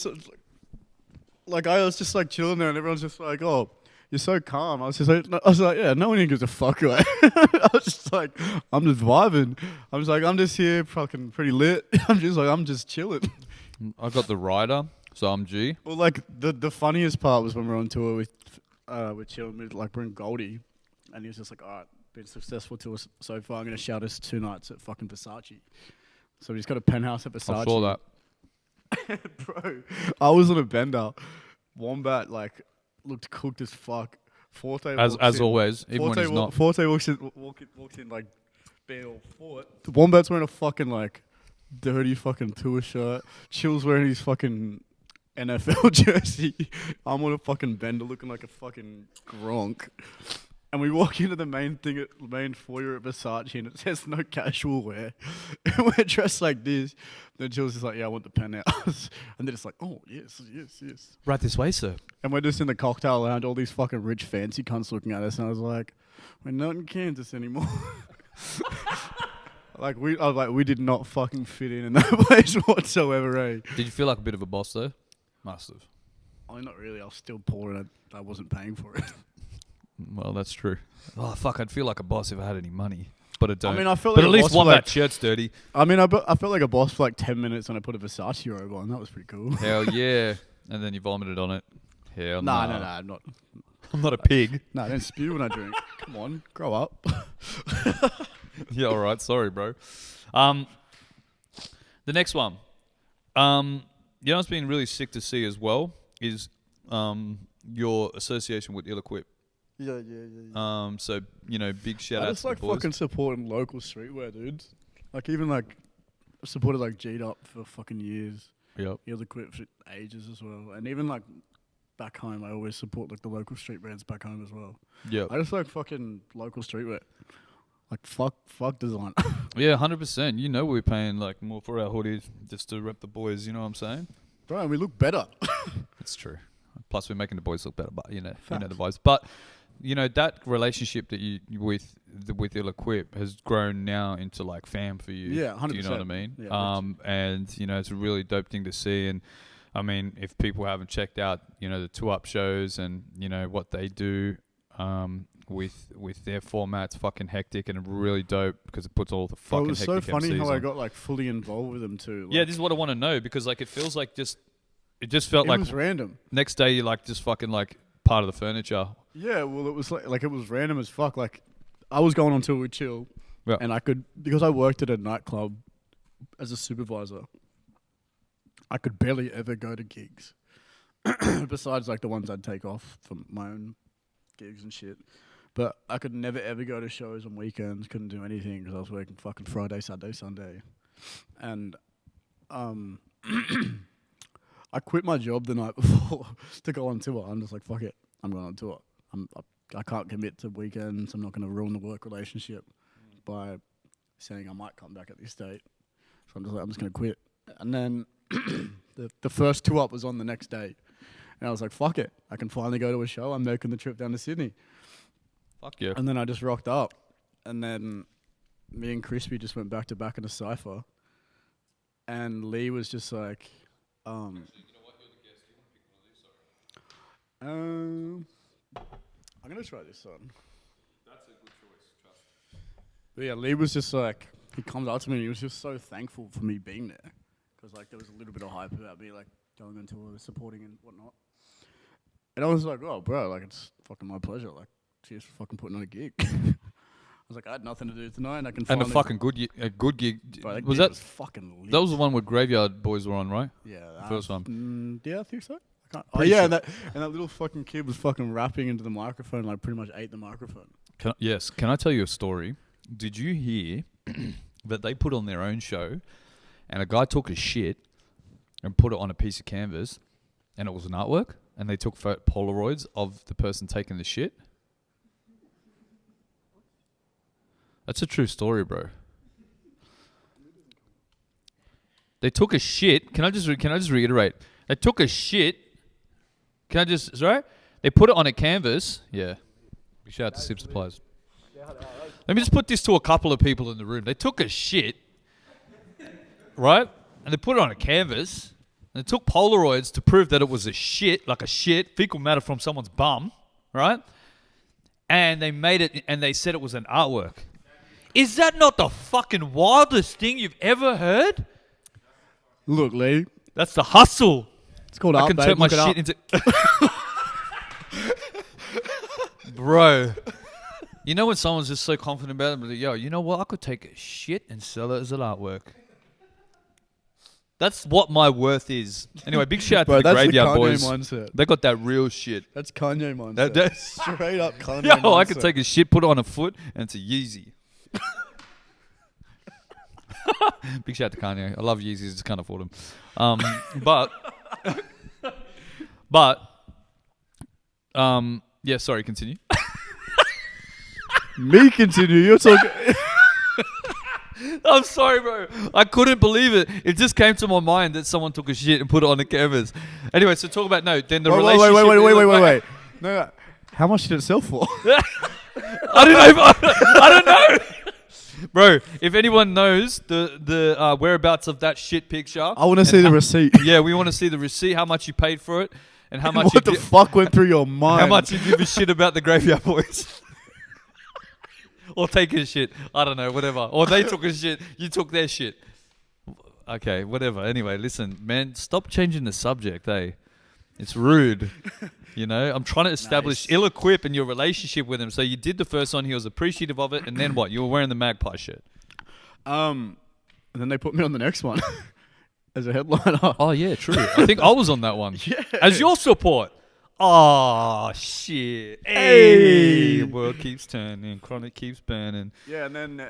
like I was just like chilling there, and everyone's just like, "Oh, you're so calm." I was like, "Yeah, no one even gives a fuck." Right? I was just like, "I'm just vibing." I was like, "I'm just here, fucking pretty lit." I'm just chilling. I got the rider, so I'm G. Well, like the funniest part was when we were on tour with chilling with like bring Goldie, and he was just like, "All right, been successful tour so far. I'm gonna shout us 2 nights at fucking Versace." So we just got a penthouse at Versace. I saw that. Bro, I was on a bender. Wombat like looked cooked as fuck. Forte As walks in. always, even when he's not. Forte walks in like being all fort. The Wombat's wearing a fucking like dirty fucking tour shirt. Chill's wearing his fucking NFL jersey. I'm on a fucking bender looking like a fucking Gronk. And we walk into the main foyer at Versace and it says no casual wear. And we're dressed like this. Then Jill's just like, "Yeah, I want the penthouse." And they're just like, "Oh, yes. Right this way, sir. And we're just in the cocktail lounge, all these fucking rich fancy cunts looking at us. And I was like, "We're not in Kansas anymore." I was like, we did not fucking fit in that place whatsoever, eh? Did you feel like a bit of a boss though? Must have. I mean, not really. I was still poor and I wasn't paying for it. Well, that's true. Oh fuck, I'd feel like a boss if I had any money, but I don't. I mean, I felt but like at a least boss for one like- that shirt's dirty. I mean, I felt like a boss for like 10 minutes when I put a Versace robe on. That was pretty cool. Hell yeah! And then you vomited on it. Hell no. No, I'm not. I'm not a pig. No, I don't spew when I drink. Come on, grow up. Yeah, all right. Sorry, bro. The next one. You know what's been really sick to see as well is your association with Ill-Equip. Yeah. So, you know, big shout I out just to like the boys. fucking supporting local streetwear, dudes. Like even like supported like G'd Up for fucking years. Yep. Ill-Equip for ages as well. And even like back home, I always support like the local street brands back home as well. Yep. I just like fucking local streetwear. Like fuck design. Yeah, 100%. You know we're paying like more for our hoodies just to rep the boys, you know what I'm saying? Bro, and we look better. It's true. Plus we're making the boys look better, but you know the Facts. vibes. But you know that relationship that you with Ill-Equip has grown now into like fam for you. Yeah, 100%. Do you know what I mean? Yeah, and you know it's a really dope thing to see. And I mean, if people haven't checked out, you know, the 2 Up shows and you know what they do with their formats, fucking hectic and really dope because it puts all the Bro, fucking it was so hectic funny MCs how I on. got like fully involved with them too. Like, Yeah, this is what I want to know because like it feels like it just felt it like was random. next day you're like just fucking like part of the furniture. Yeah, well, it was like it was random as fuck. Like, I was going on tour with Chill, Yeah. and because I worked at a nightclub as a supervisor, I could barely ever go to gigs. Besides, like the ones I'd take off for my own gigs and shit. But I could never ever go to shows on weekends. Couldn't do anything because I was working fucking Friday, Saturday, Sunday, and I quit my job the night before to go on tour. I'm just like, fuck it, I'm going on tour. I can't commit to weekends. I'm not going to ruin the work relationship by saying I might come back at this date. So I'm just like, I'm just going to quit. And then the first 2 Up was on the next day. And I was like, fuck it. I can finally go to a show. I'm making the trip down to Sydney. Fuck yeah. And then I just rocked up. And then me and Crispy just went back to back in a cypher. And Lee was just like, I'm gonna try this one. That's a good choice. Trust. But yeah, Lee was just like, he comes up to me and he was just so thankful for me being there. Because like there was a little bit of hype about me like going on tour, supporting and whatnot. And I was like, oh bro, like it's fucking my pleasure. Like cheers for fucking putting on a gig. I was like, I had nothing to do tonight and I can And a finally fucking good gig. Bro, that Was gig that? was fucking lit. That was the one where Graveyard Boys were on, right? Yeah. The first one. Yeah, I think so. I can't. Oh Pretty yeah, sure. and that little fucking kid was fucking rapping into the microphone, like pretty much ate the microphone. Yes. Can I tell you a story? Did you hear that they put on their own show and a guy took a shit and put it on a piece of canvas and it was an artwork and they took Polaroids of the person taking the shit? That's a true story, bro. They took a shit. Can I just reiterate? They took a shit. Sorry? They put it on a canvas. Yeah. Big shout out to Sip Supplies. Let me just put this to a couple of people in the room. They took a shit, right? And they put it on a canvas. And they took Polaroids to prove that it was a shit, like a shit, fecal matter from someone's bum, right? And they made it, and they said it was an artwork. Is that not the fucking wildest thing you've ever heard? Look, Lee, That's the hustle. it's called I art, can babe. turn my Look it shit up. into... Bro. You know when someone's just so confident about it, but like, yo, you know what? I could take a shit and sell it as an artwork. That's what my worth is. Anyway, big shout out Bro, to the that's the Graveyard Kanye Boys. mindset. They got that real shit. That's Kanye mindset. That's Straight up Kanye yo, mindset. I could take a shit, put it on a foot, and it's a Yeezy. Big shout out to Kanye. I love Yeezys, just can't afford them. Yeah, sorry, continue. Me continue. You're talking. I'm sorry, bro. I couldn't believe it. It just came to my mind that someone took a shit and put it on the canvas. Anyway, so talk about then the relationship. Wait. No. How much did it sell for? I don't know. Bro, if anyone knows the whereabouts of that shit picture, I want to see the receipt. Yeah, we want to see the receipt, how much you paid for it, and how much What the fuck went through your mind? how much you give a shit about the Graveyard Boys. Or take a shit. I don't know, whatever. Or they took a shit, you took their shit. Okay, whatever. Anyway, listen, man, stop changing the subject, eh? It's rude. You know, I'm trying to establish ill-equip in your relationship with him. So you did the first one, he was appreciative of it, and then what? You were wearing the Magpie shirt. And then they put me on the next one as a headliner. Oh, yeah, true. I think I was on that one. Yeah. As your support. Oh, shit. Hey. World keeps turning. Chronic keeps burning. Yeah, and then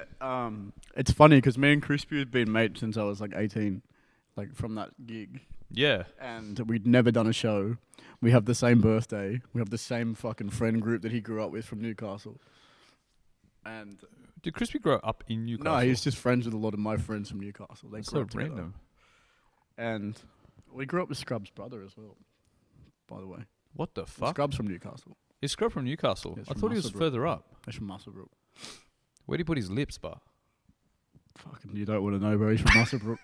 it's funny because me and Crispy had been mates since I was like 18, like from that gig. Yeah. And we'd never done a show. We have the same birthday. We have the same fucking friend group that he grew up with from Newcastle. And Did Crispy grow up in Newcastle? no, he's just friends with a lot of my friends from Newcastle. They That's grew so up together. random. And we grew up with Scrub's brother as well, by the way. What the fuck? Scrub's from Newcastle. He's Scrub from Newcastle. He's I from thought he was Muswellbrook. further up. He's from Muswellbrook. Where do he put his lips, bar? Fucking, you don't want to know, bro. He's from Muswellbrook.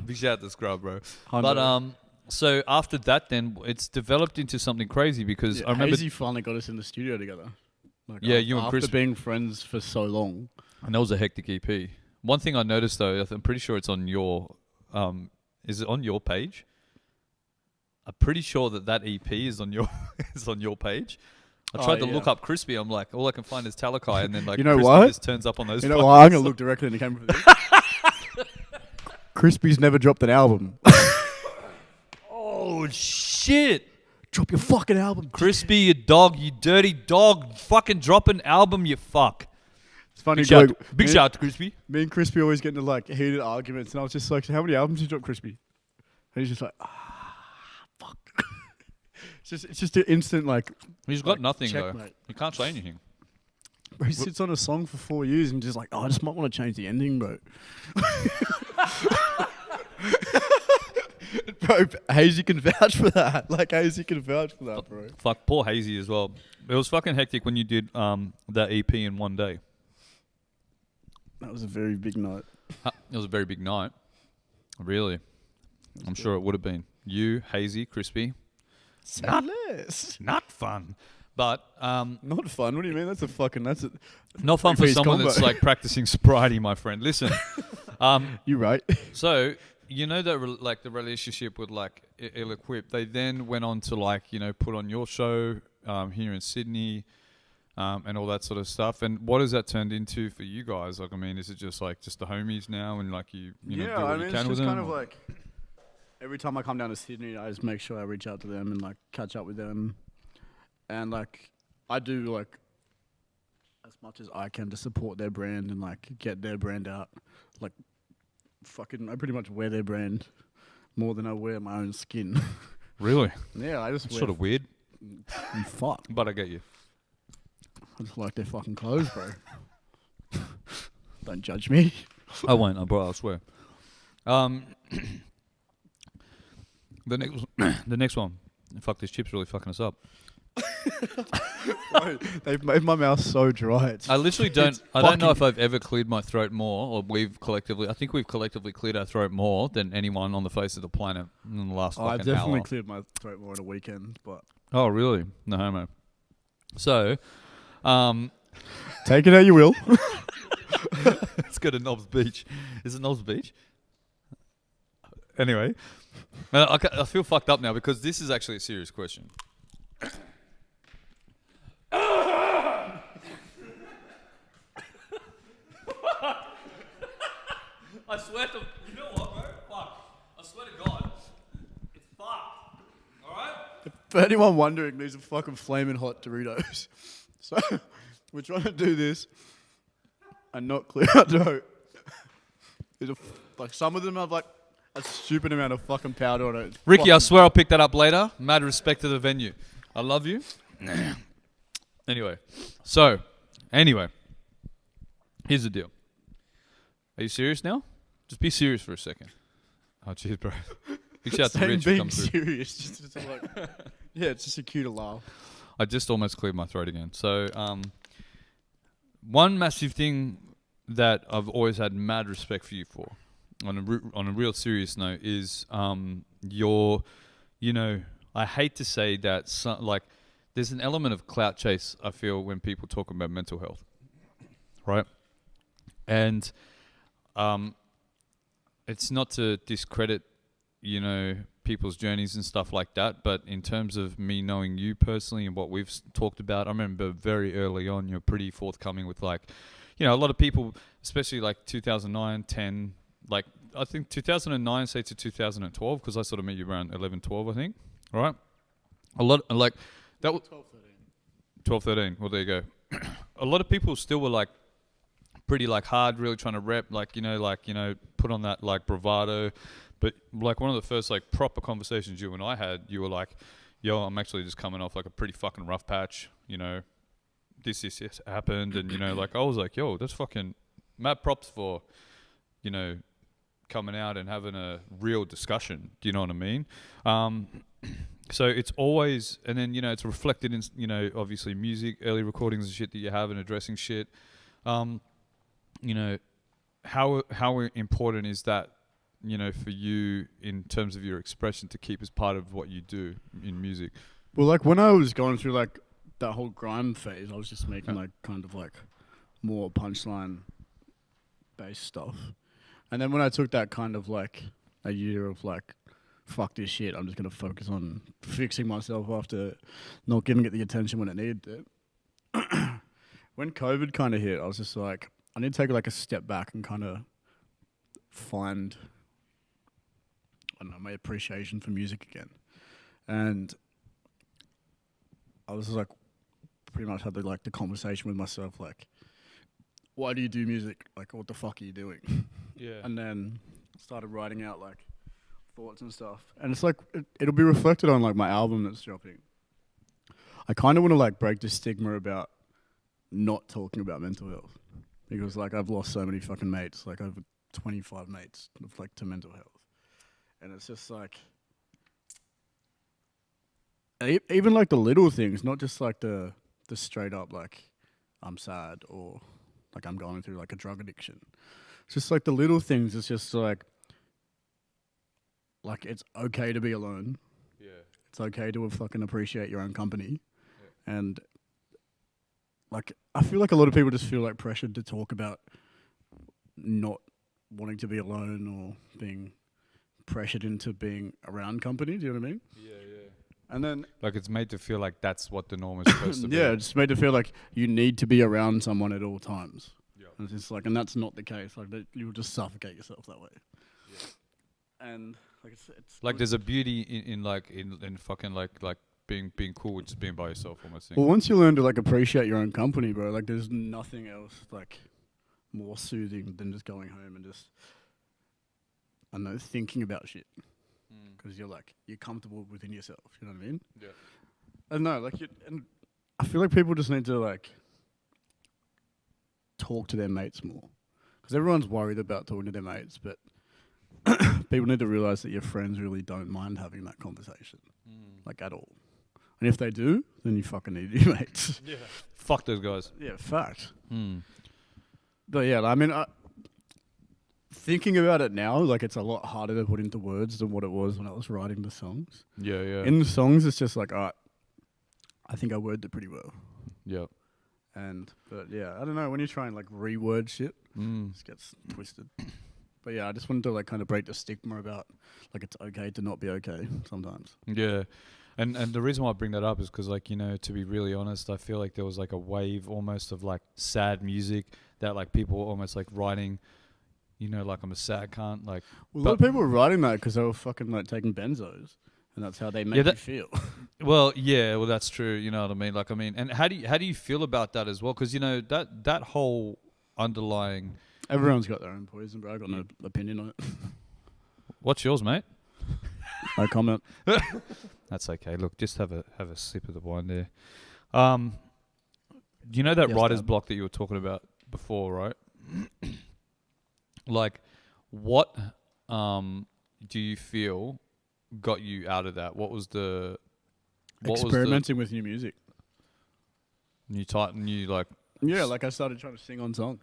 Big shout out to Scrub, bro. 100. But so after that, then it's developed into something crazy because Yeah, I remember, Hazy finally got us in the studio together. Like Yeah, you and after Chris- being friends for so long. and that was a hectic EP. One thing I noticed though, I'm pretty sure it's on your, is it on your page? I'm pretty sure that EP is on your is on your page. I tried to look up Crispy. I'm like, all I can find is Talakai, and then like You know Crispy what? just turns up on those. You know fucking what? I'm gonna look directly in the camera for this. Crispy's never dropped an album. Oh shit! Drop your fucking album, Crispy, you dog, you dirty dog! Fucking drop an album, you fuck! It's funny. Big shout out to Crispy. Me and Crispy always get into like heated arguments, and I was just like, so "How many albums did you drop, Crispy?" And he's just like, fuck." It's just an instant like. He's got nothing though. checkmate. He can't say anything. Bro, he sits on a song for 4 years and just like, I just might want to change the ending, bro. Bro, Hazy can vouch for that. Like, Hazy can vouch for that, bro. Fuck, poor Hazy as well. It was fucking hectic when you did that EP in one day. That was a very big night. It was a very big night. Really. I'm sure it would have been. You, Hazy, Crispy, not less. not fun. But Not fun. What do you mean? That's a not fun for three-piece someone combo. that's like practicing sobriety, my friend. Listen, You right? so you know that like the relationship with like Ill-Equipped, they then went on to like put on your show here in Sydney. And all that sort of stuff. And what has that turned into for you guys? Like, I mean, is it just like just the homies now, and like you know, do what you can it's with just them? kind of like every time I come down to Sydney, I just make sure I reach out to them and like catch up with them, and like I do like as much as I can to support their brand and like get their brand out. Like, I pretty much wear their brand more than I wear my own skin. Really? Yeah, I just It's wear sort of weird, fuck. but I get you. I just like their fucking clothes, bro. Don't judge me. I won't, bro. I swear. The next one. Fuck, this chip's really fucking us up. Bro, they've made my mouth so dry. I literally don't. I don't know if I've ever cleared my throat more, or I think we've collectively cleared our throat more than anyone on the face of the planet in the last fucking I've definitely hour. cleared my throat more on a weekend, but Oh, really? No homo. So, take it how you will. let's go to Knobs Beach. Is it Knobs Beach? Anyway, I feel fucked up now because this is actually a serious question. I swear to... You know what, bro? Fuck. I swear to God. It's fucked. Alright? For anyone wondering, these are fucking flaming hot Doritos. So, we're trying to do this and not clear our throat. Like, some of them have like a stupid amount of fucking powder on it. It's Ricky, I fucking- swear I'll pick that up later. Mad respect to the venue. I love you. Anyway. Here's the deal. Are you serious now? Just be serious for a second. Oh, cheers, bro. Big shout out to Saying Rich for being coming through. serious. Just like, yeah, it's just a cute laugh. I just almost cleared my throat again. So, one massive thing that I've always had mad respect for you for, on a real serious note, is your, I hate to say that, there's an element of clout chase, I feel, when people talk about mental health, right? And it's not to discredit, people's journeys and stuff like that, but in terms of me knowing you personally and what we've talked about, I remember very early on you're pretty forthcoming with a lot of people, especially like 2009, 10, like I think 2009 say to 2012, because I sort of met you around 11, 12, I think, all right? A lot, like that was 12, 13. Well, there you go. A lot of people still were like pretty like hard, really trying to rep, put on that like bravado. But like one of the first like proper conversations you and I had, you were like, yo, I'm actually just coming off like a pretty fucking rough patch, this happened. And, like I was like, yo, that's fucking mad props for, coming out and having a real discussion. Do you know what I mean? So it's always, and then, it's reflected in, obviously music, early recordings and shit that you have and addressing shit. How important is that, for you in terms of your expression to keep as part of what you do in music? Well, like when I was going through like that whole grime phase, I was just making like kind of like more punchline based stuff. And then when I took that kind of like a year of like, fuck this shit, I'm just going to focus on fixing myself after not giving it the attention when it needed it. When COVID kind of hit, I was just like, I need to take like a step back and kind of find, I don't know, my appreciation for music again. And I was like, pretty much had the conversation with myself, like, why do you do music? Like, what the fuck are you doing? Yeah. And then started writing out like thoughts and stuff. And it's like, it'll be reflected on like my album that's dropping. I kind of want to like break the stigma about not talking about mental health. Because like I've lost so many fucking mates, like over 25 mates to mental health. And it's just like, even like the little things, not just like the straight up like I'm sad or like I'm going through like a drug addiction. It's just like the little things. It's just like it's okay to be alone. Yeah. it's okay to fucking appreciate your own company, and like I feel like a lot of people just feel like pressured to talk about not wanting to be alone or being pressured into being around company. Do you know what I mean? Yeah. And then Like it's made to feel like that's what the norm is supposed to be. yeah, it's made to feel like you need to be around someone at all times. Yeah. And it's just like, and that's not the case. Like you'll just suffocate yourself that way. Yeah. And like it's Like there's a beauty in fucking like being cool with just being by yourself almost. well, once you learn to like appreciate your own company, bro, like there's nothing else like more soothing than just going home and just I don't know thinking about shit because you're comfortable within yourself. You know what I mean? Yeah. I don't know, and I feel like people just need to like talk to their mates more because everyone's worried about talking to their mates, but people need to realize that your friends really don't mind having that conversation, like at all. And if they do, then you fucking need your mates. Yeah. Fuck those guys. Yeah, fact. But yeah, I mean, thinking about it now, like it's a lot harder to put into words than what it was when I was writing the songs. Yeah. In the songs, it's just like, I think I worded it pretty well. Yeah. But yeah, I don't know, when you try and like reword shit, it just gets twisted. But yeah, I just wanted to like kind of break the stigma about like it's okay to not be okay sometimes. Yeah. And the reason why I bring that up is because, like, you know, to be really honest, I feel like there was like a wave almost of like sad music that like people were almost like writing, you know, like I'm a sad cunt. Like, well, a lot of people were writing that because they were fucking like taking benzos, and that's how they make you feel. Well, yeah, well that's true. You know what I mean? Like, I mean, and how do you feel about that as well? Because you know that whole underlying. Everyone's got their own poison, bro. I got no opinion on it. What's yours, mate? No comment. That's okay. Look, just have a sip of the wine there. You know that Yes, writer's Dad. block that you were talking about before, right? Like, what do you feel got you out of that? What was the Experimenting with new music. New like? Yeah, like I started trying to sing on songs.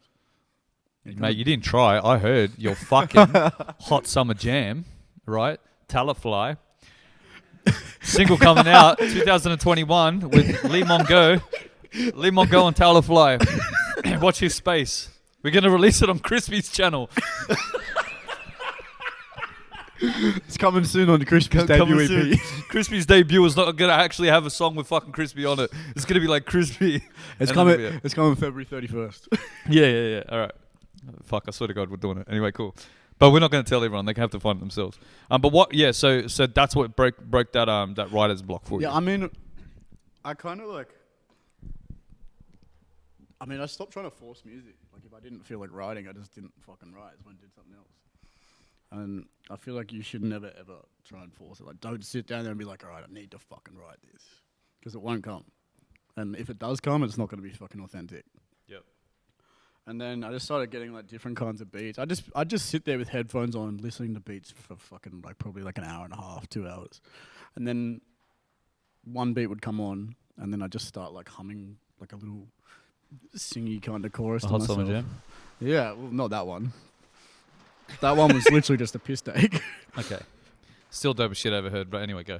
Mate, you didn't try. I heard your fucking hot summer jam, right? Talakai. Single coming out 2021 with Lee Mongo. Lee Mongo and Talakai. Watch his space. We're going to release it on Crispy's channel. It's coming soon on the Crispy's debut EP. Crispy's debut is not going to actually have a song with fucking Crispy on it. It's going to be like Crispy. It's coming February 31st. Yeah. All right. Fuck, I swear to God we're doing it. Anyway, cool. But we're not going to tell everyone. They can have to find it themselves. But what? Yeah. So that's what broke that that writer's block for you. Yeah, I mean, I kind of like. I mean, I stopped trying to force music. Like, if I didn't feel like writing, I just didn't fucking write. I went and did something else. And I feel like you should never ever try and force it. Like, don't sit down there and be like, all right, I need to fucking write this, because it won't come. And if it does come, it's not going to be fucking authentic. Yep. And then I just started getting like different kinds of beats. I just sit there with headphones on, listening to beats for fucking like probably like an hour and a half, 2 hours, and then one beat would come on, and then I just start like humming like a little singy kind of chorus to Hot myself. Summer Jam. Yeah, well, not that one. That one was literally just a piss take. Okay. Still dope as shit I ever heard. But anyway, go.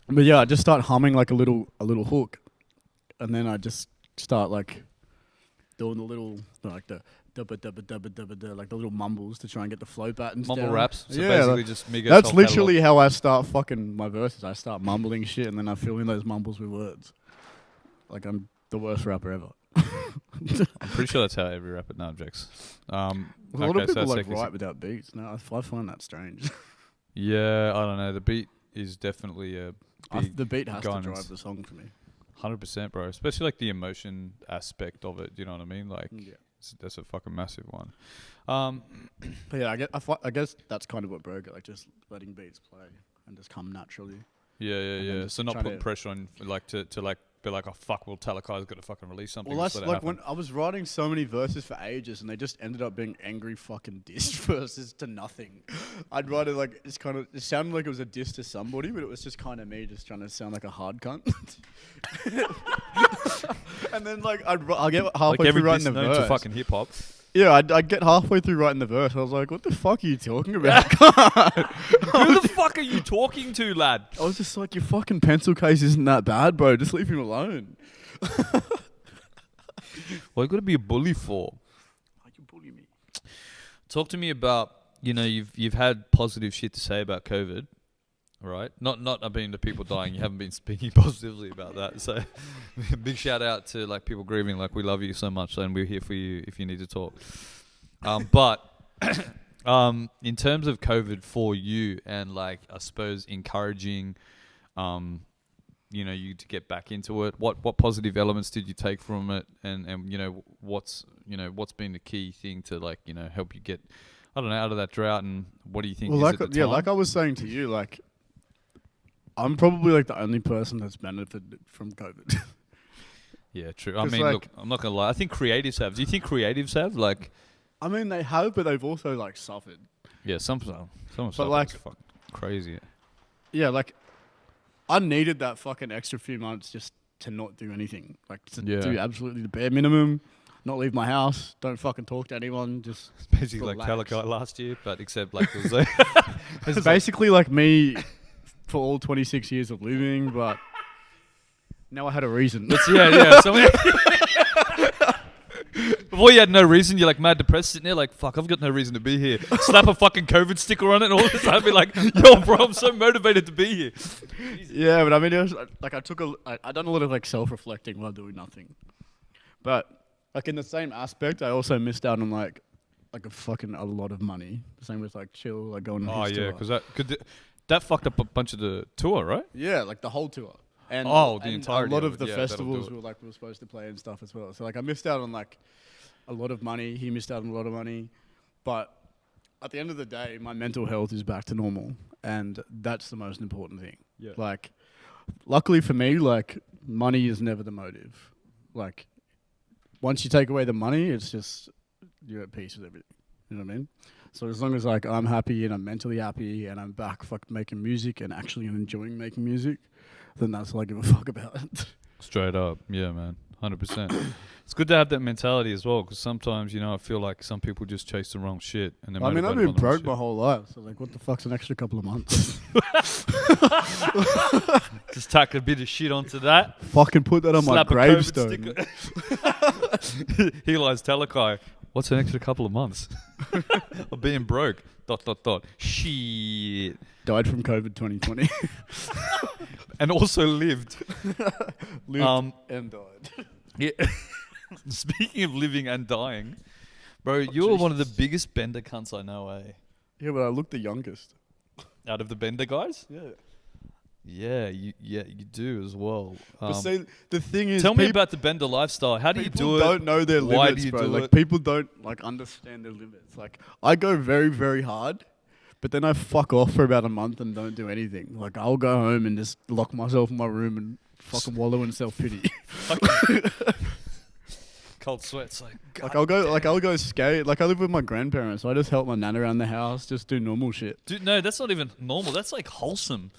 But yeah, I just start humming like a little hook, and then I just start like doing the little like the dubba dubba dubba dubba dubba, like the little mumbles to try and get the flow patterns Mumble down. raps. So yeah, basically just Migos. that's literally how I start fucking my verses. I start mumbling shit, and then I fill in those mumbles with words. Like I'm the worst rapper ever. I'm pretty sure that's how every rapper now objects. A lot of people like write without beats. No, I find that strange. Yeah, I don't know. The beat is definitely a big the beat has guidance. to drive the song for me. 100%, bro. Especially like the emotion aspect of it. Do you know what I mean? Like, Yeah. that's a fucking massive one. But yeah, I guess that's kind of what broke it. Like just letting beats play and just come naturally. Yeah. just So not try putting to- pressure on, like to like be like, oh fuck, well Talakai's got to fucking release something. Well, just that's let it like happen. when I was writing so many verses for ages, and they just ended up being angry fucking diss verses to nothing. I'd write it like it sounded like it was a diss to somebody, but it was just kind of me just trying to sound like a hard cunt. And then like I'll get halfway like every through writing diss the known verse. to fucking hip hop. Yeah, I'd get halfway through writing the verse. I was like, what the fuck are you talking about? Who the fuck are you talking to, lad? I was just like, your fucking pencil case isn't that bad, bro. Just leave him alone. What you got to be a bully for? Why you bully me? Talk to me about, you've had positive shit to say about COVID, right? Not I mean the people dying. You haven't been speaking positively about that. So big shout out to like people grieving. Like, we love you so much, and we're here for you if you need to talk. But in terms of COVID for you, and like I suppose encouraging, you to get back into it. What positive elements did you take from it, and what's been the key thing to like help you get, I don't know, out of that drought, and what do you think? Well, is at the time? like I was saying to you, like I'm probably like the only person that's benefited from COVID. Yeah, true. I 'Cause, mean, like- look, I'm not gonna lie. I think creatives have. Do you think creatives have like? I mean, they have, but they've also like suffered. Yeah, some stuff like- is fucking crazy. Yeah, like I needed that fucking extra few months just to not do anything, like to Yeah. do absolutely the bare minimum, not leave my house, don't fucking talk to anyone, just. It's basically like Relax. Talakai last year, but except like it was like It's basically like me for all 26 years of living, but now I had a reason. yeah. So before you had no reason, you're like mad depressed sitting there, like fuck, I've got no reason to be here. Slap a fucking COVID sticker on it, and all this time be like, yo, bro, I'm so motivated to be here. Yeah, but I mean, it was like I done a lot of like self-reflecting while doing nothing, but like in the same aspect, I also missed out on like a lot of money. Same with like chill, like going on Oh his yeah, tour. because that fucked up a bunch of the tour, right? Yeah, like the whole tour. And Oh, the and entirety a lot of of it. the Yeah, that'll festivals do it. we were supposed to play and stuff as well. So like I missed out on like a lot of money. He missed out on a lot of money, but at the end of the day, my mental health is back to normal, and that's the most important thing. Yeah. Like, luckily for me, like money is never the motive. Like, once you take away the money, it's just you're at peace with everything. You know what I mean? So as long as like I'm happy and I'm mentally happy and I'm back making music and actually enjoying making music, then that's all I give a fuck about. Straight up, yeah, man, 100%. It's good to have that mentality as well, because sometimes I feel like some people just chase the wrong shit, and they're I mean, I've motivated been by the wrong broke my whole life, so like, what the fuck's an extra couple of months? shit. Just tack a bit of shit onto that. Fucking put that on Slap my a COVID gravestone. sticker. He lies Talakai. What's an extra couple of months of being broke? ... Shit. Died from COVID 2020. And also lived. Lived and died. Yeah. Speaking of living and dying, bro, you're one of the biggest bender cunts I know, eh? Yeah, but I look the youngest. Out of the bender guys? Yeah. Yeah, you do as well. But see, the thing is, Tell me about the bender lifestyle. How do you people do it? don't know their Why limits, do you bro. do Like it? people don't like understand their limits. Like I go very, very hard, but then I fuck off for about a month and don't do anything. Like I'll go home and just lock myself in my room and fucking wallow in self-pity. Cold sweats, like I'll go skate. Like I live with my grandparents, so I just help my nan around the house, just do normal shit. Dude, no, that's not even normal. That's like wholesome.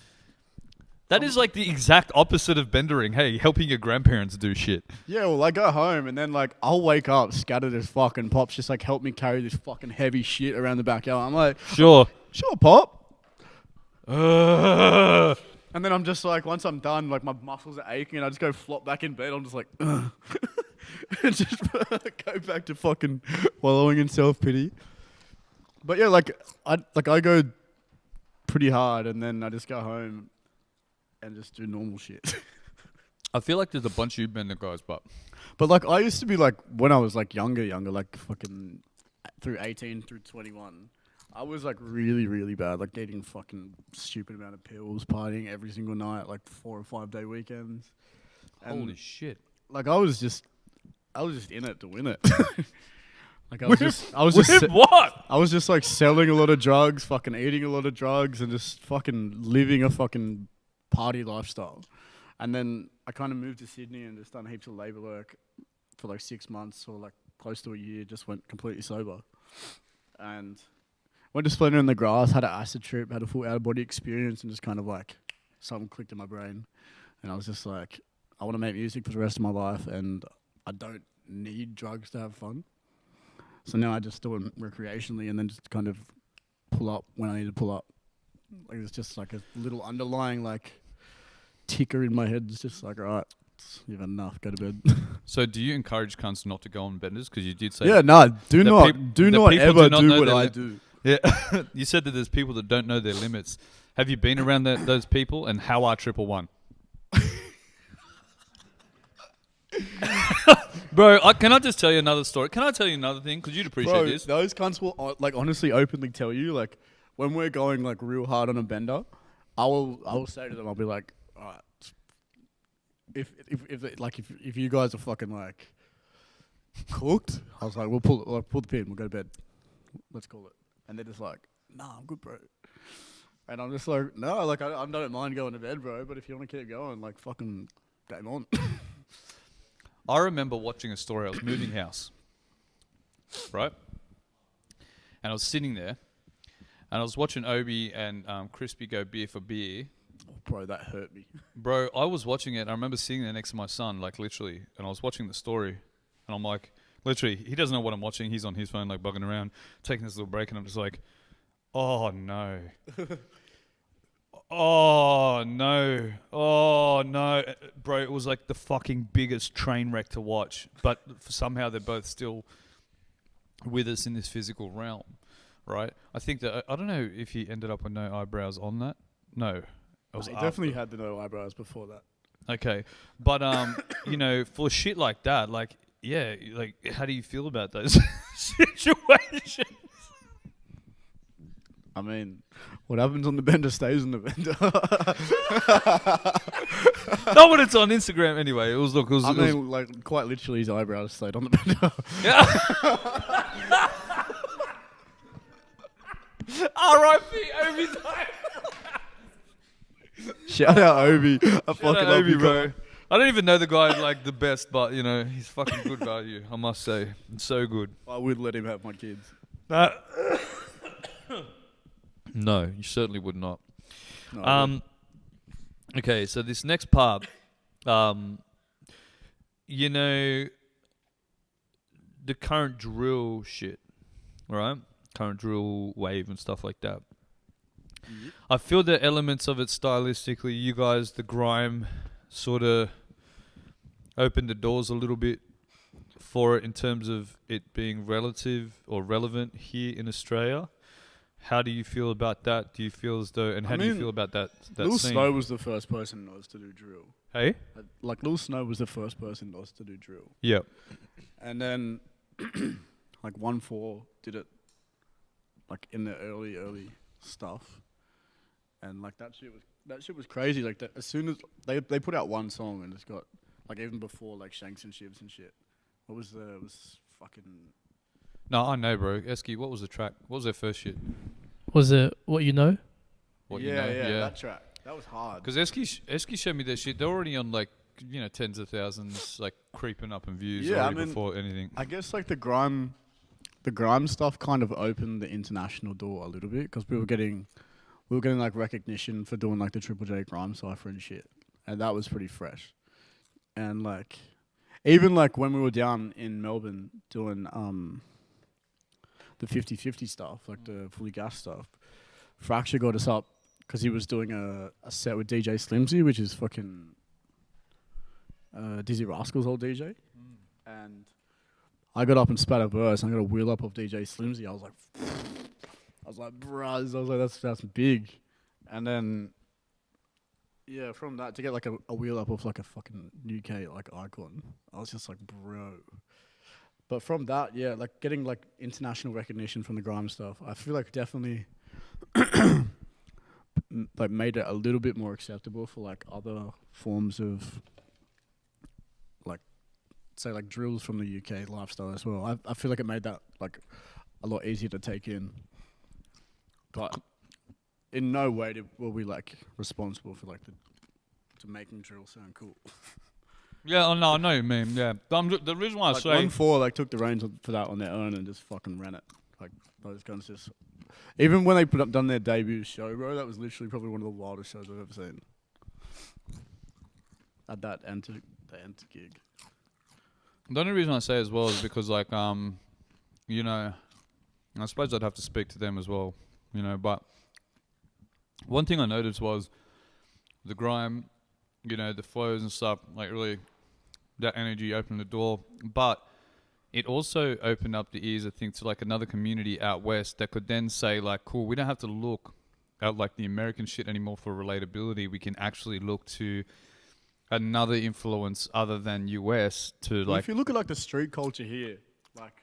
That is like the exact opposite of bendering. Hey, helping your grandparents do shit. Yeah, well, I go home and then like I'll wake up scattered as fuck, and Pop's just like help me carry this fucking heavy shit around the backyard. I'm like, Sure. sure, Pop. And then I'm just like, once I'm done, like my muscles are aching, and I just go flop back in bed. I'm just like, and just go back to fucking wallowing in self-pity. But yeah, like I go pretty hard, and then I just go home and just do normal shit. I feel like there's a bunch of you bender guys, but But like I used to be like, when I was like younger, like fucking through 18 through 21, I was like really, really bad, like eating fucking stupid amount of pills, partying every single night, like 4 or 5 day weekends. And holy shit. like I was just in it to win it. Like I was With just what? I was just like selling a lot of drugs, fucking eating a lot of drugs, and just fucking living a fucking party lifestyle. And then I kind of moved to Sydney and just done heaps of labour work for like 6 months or like close to a year, just went completely sober. And went to Splendor in the Grass, had an acid trip, had a full out-of-body experience, and just kind of like something clicked in my brain. And I was just like, I want to make music for the rest of my life, and I don't need drugs to have fun. So now I just do it recreationally and then just kind of pull up when I need to pull up. Like it's just like a little underlying like ticker in my head. It's just like, all right, you've had enough, go to bed. So do you encourage cunts not to go on benders? Because you did say Yeah, no, do the not people do ever not do know what their I li- do. Yeah, you said that there's people that don't know their limits. Have you been around those people? And how are 111? Bro, can I just tell you another story? Can I tell you another thing? Because you'd appreciate Bro, this. those cunts will like honestly openly tell you like when we're going like real hard on a bender, I will say to them, I'll be like, all right, if you guys are fucking like cooked, I was like, we'll pull the pin, we'll go to bed, let's call it, and they're just like, nah, I'm good, bro. And I'm just like, no, like I don't mind going to bed, bro, but if you want to keep going, like fucking game on. I remember watching a story. I was moving house, right? And I was sitting there, and I was watching Obi and Crispy go beer for beer. Oh, bro, that hurt me. Bro, I was watching it. I remember sitting there next to my son, like literally, and I was watching the story, and I'm like, literally, he doesn't know what I'm watching. He's on his phone, like bugging around, taking this little break, and I'm just like, oh no. Oh no. Oh no. Bro, it was like the fucking biggest train wreck to watch. But somehow they're both still with us in this physical realm, right? I think that, I don't know if he ended up with no eyebrows on that. No. It was He definitely had the no eyebrows before that. Okay. But, you know, for shit like that, like, yeah, like, how do you feel about those situations? I mean, what happens on the bender stays on the bender. Not when it's on Instagram anyway. It was, I mean, like, quite literally his eyebrows stayed on the bender. Yeah. R.I.P. Obi's Shout out Obi. I Shout fucking out love Obi, you, bro. I don't even know the guy like the best, but you know he's fucking good value. I must say, it's so good. I would let him have my kids. No, you certainly would not. No, Okay, so this next part, you know, the current drill shit, right? Current drill wave and stuff like that. Yep. I feel the elements of it stylistically, you guys, the grime, sort of opened the doors a little bit for it in terms of it being relative or relevant here in Australia. How do you feel about that? Do you feel as though, and how do you feel about that Lil scene? Snow was the first person in Oz to do drill. Hey? Like, Lil Snow was the first person in Oz to do drill. Yep. And then, like, 1-4 did it, like, in the early stuff. And, like, that shit was crazy. Like, as soon as they put out one song and it's got, like, even before, like, Shanks and Shivs and shit. It was fucking... No, I know, bro. Esky, what was the track? What was their first shit? Was it What You Know? What yeah, you know? that track. That was hard. Because Esky showed me their shit. They're already on, like, you know, tens of thousands, like, creeping up in views already before anything. I guess, like, the grime stuff kind of opened the international door a little bit because we were getting like recognition for doing like the Triple J grime cipher and shit, and that was pretty fresh. And like, even like when we were down in Melbourne doing the 50-50 stuff, like the fully gas stuff, Fracture got us up because he was doing a set with DJ Slimzy, which is fucking Dizzy Rascal's old DJ, and I got up and spat a verse, and I got a wheel up of DJ Slimzy. I was like, bruh, that's big. And then, yeah, from that to get like a wheel up of like a fucking UK like icon, I was just like, bro. But from that, yeah, like getting like international recognition from the grime stuff, I feel like definitely like made it a little bit more acceptable for like other forms of like, say like drills from the UK lifestyle as well. I feel like it made that like a lot easier to take in. But in no way were we like responsible for like to making drill sound cool. Yeah, I know what you mean. Yeah, the reason why I Like say 1-4 like took the reins for that on their own and just fucking ran it. Like those guns just, even when they done their debut show, bro, that was literally probably one of the wildest shows I've ever seen. At the Enter gig. the only reason I say as well is because like you know, I suppose I'd have to speak to them as well, you know. But one thing I noticed was the grime, you know, the flows and stuff, like really that energy opened the door. But it also opened up the ears, I think, to like another community out west that could then say like, cool, we don't have to look at like the American shit anymore for relatability. We can actually look to another influence other than US to Well, like, if you look at like the street culture here, like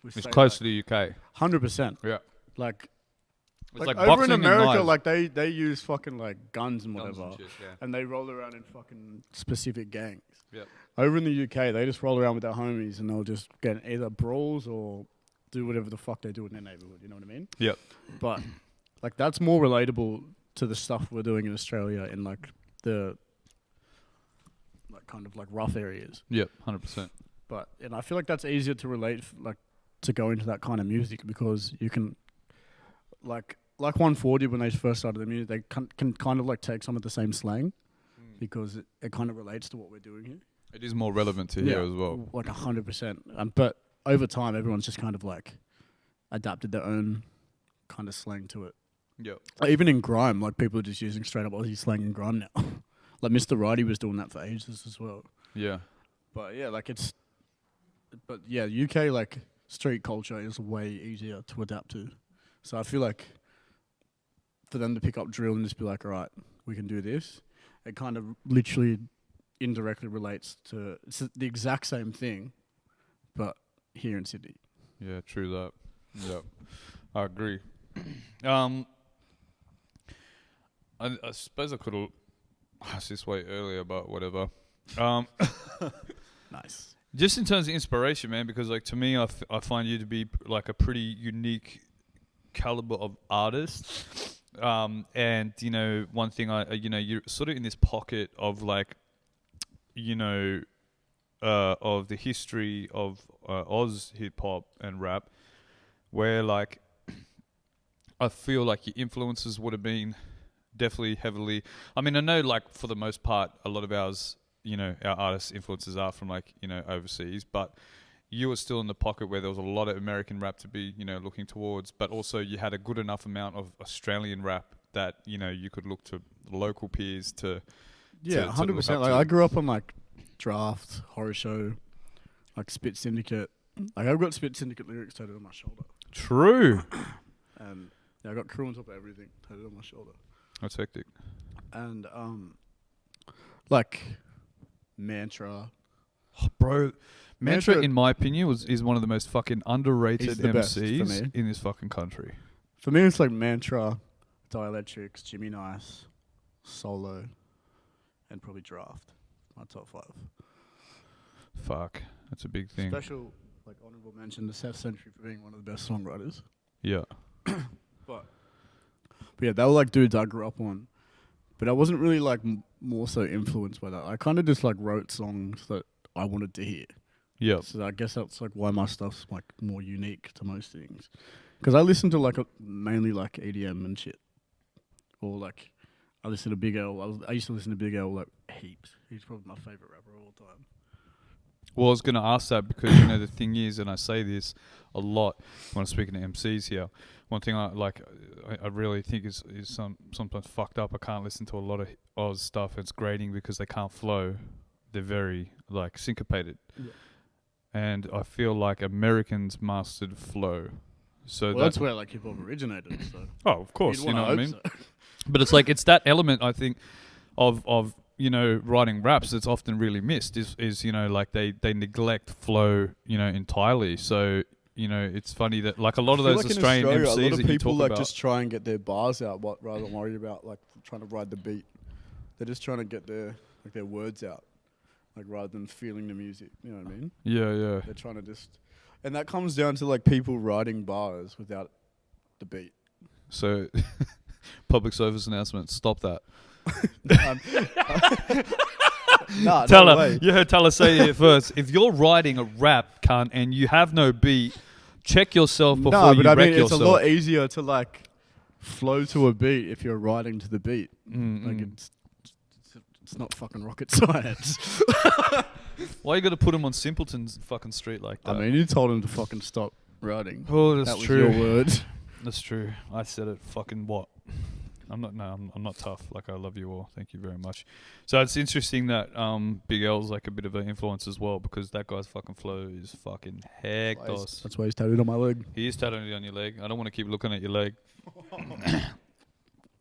it's close to the UK. 100%. Yeah. Like It's like over boxing in and America, knives. like they use fucking like guns and Guns whatever, and shit, yeah. and they roll around in fucking specific gangs. Yep. Over in the UK, they just roll around with their homies and they'll just get either brawls or do whatever the fuck they do in their neighborhood. You know what I mean? Yep. But like that's more relatable to the stuff we're doing in Australia in like the like kind of like rough areas. Yep. 100%. But and I feel like that's easier to relate like to go into that kind of music because you can like 140 when they first started the music, they can kind of like take some of the same slang because it kind of relates to what we're doing here. It is more relevant to here as well. Like 100%. But over time, everyone's just kind of like adapted their own kind of slang to it. Yep. Like, even in grime, like people are just using straight up Aussie slang in grime now. Like Mr. Righty was doing that for ages as well. Yeah. But yeah, like but yeah, UK like street culture is way easier to adapt to. So I feel like for them to pick up drill and just be like, all right, we can do this, it kind of literally indirectly relates to it's the exact same thing, but here in Sydney. Yeah, true that. Yep. I agree. I suppose I could have asked this way earlier, but whatever. Nice. Just in terms of inspiration, man, because like to me, I find you to be like a pretty unique caliber of artist. And you know, one thing you know, you're sort of in this pocket of like, you know, of the history of Oz hip hop and rap, where like I feel like your influences would have been definitely heavily. I mean, I know like for the most part, a lot of ours, you know, our artists' influences are from like, you know, overseas, but you were still in the pocket where there was a lot of American rap to be, you know, looking towards, but also you had a good enough amount of Australian rap that, you know, you could look to local peers to. Yeah, 100%. Like I grew up on like Draft, Horror Show, like Spit Syndicate. Like I've got Spit Syndicate lyrics tattooed on my shoulder. True. And yeah, I got Crew on top of everything tattooed on my shoulder. That's hectic. And like Mantra. Oh, bro, Mantra, Mantra in my opinion, is one of the most fucking He's underrated the best for MCs me. in this fucking country. For me, it's like Mantra, Dielectrics, Jimmy Nice, Solo, and probably Draft. My top 5. Fuck, that's a big thing. Special, like honorable mention to Seth Century for being one of the best songwriters. Yeah. But yeah, they were like dudes I grew up on. But I wasn't really like more so influenced by that. I kind of just like wrote songs that I wanted to hear. Yeah. So I guess that's like why my stuff's like more unique to most things. Because I listen to like mainly like EDM and shit. Or like I listen to Big L. I used to listen to Big L like heaps. He's probably my favorite rapper of all time. Well, I was going to ask that because, you know, the thing is, and I say this a lot when I'm speaking to MCs here, one thing I really think is sometimes fucked up. I can't listen to a lot of Oz stuff. It's grating because they can't flow. They're very, like, syncopated. Yeah. And I feel like Americans mastered flow. So that's where, like, hip-hop originated. So. Oh, of course, you know what I mean? So. But it's like, it's that element, I think, of you know, writing raps that's often really missed is you know, like they neglect flow, you know, entirely. So, you know, it's funny that like a lot of those like Australian MCs a lot of that you people talk like about, just try and get their bars out rather than worry about like trying to ride the beat. They're just trying to get their words out, like rather than feeling the music. You know what I mean? Yeah, yeah. They're trying to and that comes down to like people writing bars without the beat. So, public service announcement, stop that. Nah, Tala, no way. you heard Tala say it first. If you're writing a rap, cunt, and you have no beat, check yourself before you wreck yourself. It's a lot easier to like flow to a beat if you're writing to the beat. Like it's not fucking rocket science. Why you got to put him on Simpleton's fucking street like that? I mean, you told him to fucking stop writing. Oh, that's That was true. your word. That's true. I said it. Fucking what? I'm not tough. Like, I love you all. Thank you very much. So it's interesting that Big L's like a bit of an influence as well, because that guy's fucking flow is fucking hectos. That's why he's tattooed on my leg. He is tattooed on your leg. I don't want to keep looking at your leg.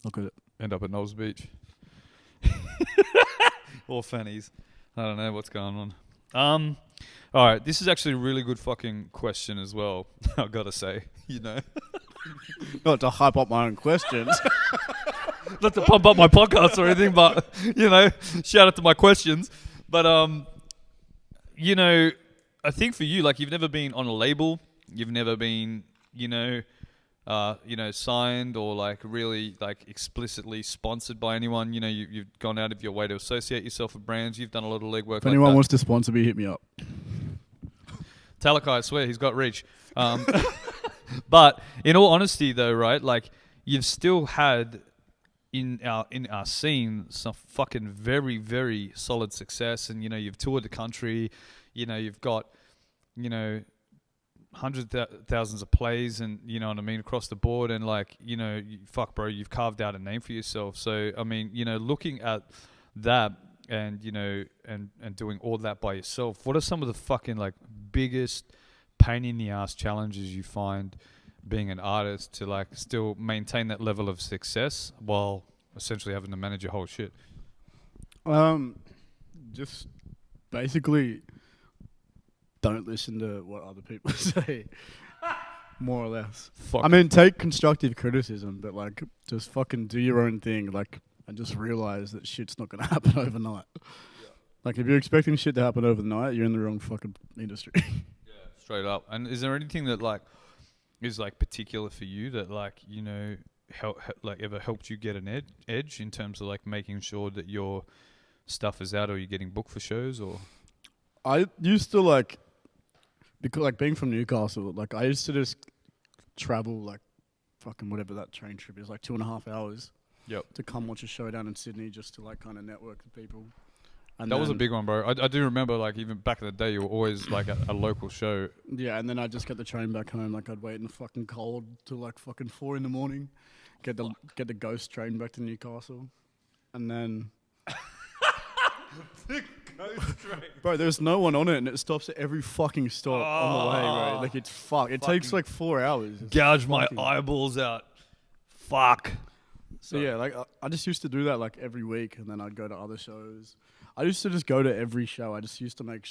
Look at it. End up at Knowles Beach. Or fannies. I don't know what's going on. All right, this is actually a really good fucking question as well. I gotta say, you know. Not to hype up my own questions. Not to pump up my podcast or anything, but, you know, shout out to my questions. But, you know, I think for you, like, you've never been on a label. You've never been, you know, signed or, like, really, like, explicitly sponsored by anyone. You know, you've gone out of your way to associate yourself with brands. You've done a lot of legwork. If anyone wants to sponsor me, hit me up. Talakai, I swear, he's got reach. But in all honesty, though, right, like, you've still had in our scene some fucking very, very solid success, and, you know, you've toured the country, you know, you've got, you know, hundreds of thousands of plays, and, you know what I mean, across the board, and, like, you know, fuck, bro, you've carved out a name for yourself. So, I mean, you know, looking at that, and, you know, and doing all that by yourself, what are some of the fucking, like, biggest pain in the ass challenges you find being an artist to, like, still maintain that level of success while essentially having to manage your whole shit? Just basically don't listen to what other people say. More or less. Fuck. I mean, take constructive criticism, but, like, just fucking do your own thing, like, and just realize that shit's not gonna happen overnight. Like, if you're expecting shit to happen overnight, you're in the wrong fucking industry. Straight up. And is there anything that, like, is, like, particular for you that, like, you know, like, ever helped you get an edge in terms of, like, making sure that your stuff is out, or you're getting booked for shows? Or I used to, like, because, like, being from Newcastle, like, I used to just travel, like, fucking whatever that train trip is, like 2.5 hours. Yep. To come watch a show down in Sydney, just to, like, kind of network with people. And that was a big one, bro. I do remember, like, even back in the day, you were always, like, a local show. Yeah, and then I'd just get the train back home. Like, I'd wait in the fucking cold till, like, fucking 4 a.m. Get the ghost train back to Newcastle, and then. The ghost train. Bro, there's no one on it, and it stops at every fucking stop on the way, bro. Like, it's fuck. It takes like 4 hours. It's Gouge my fucking- eyeballs out. Fuck. So yeah, like, I just used to do that, like, every week, and then I'd go to other shows. I used to just go to every show. I just used to make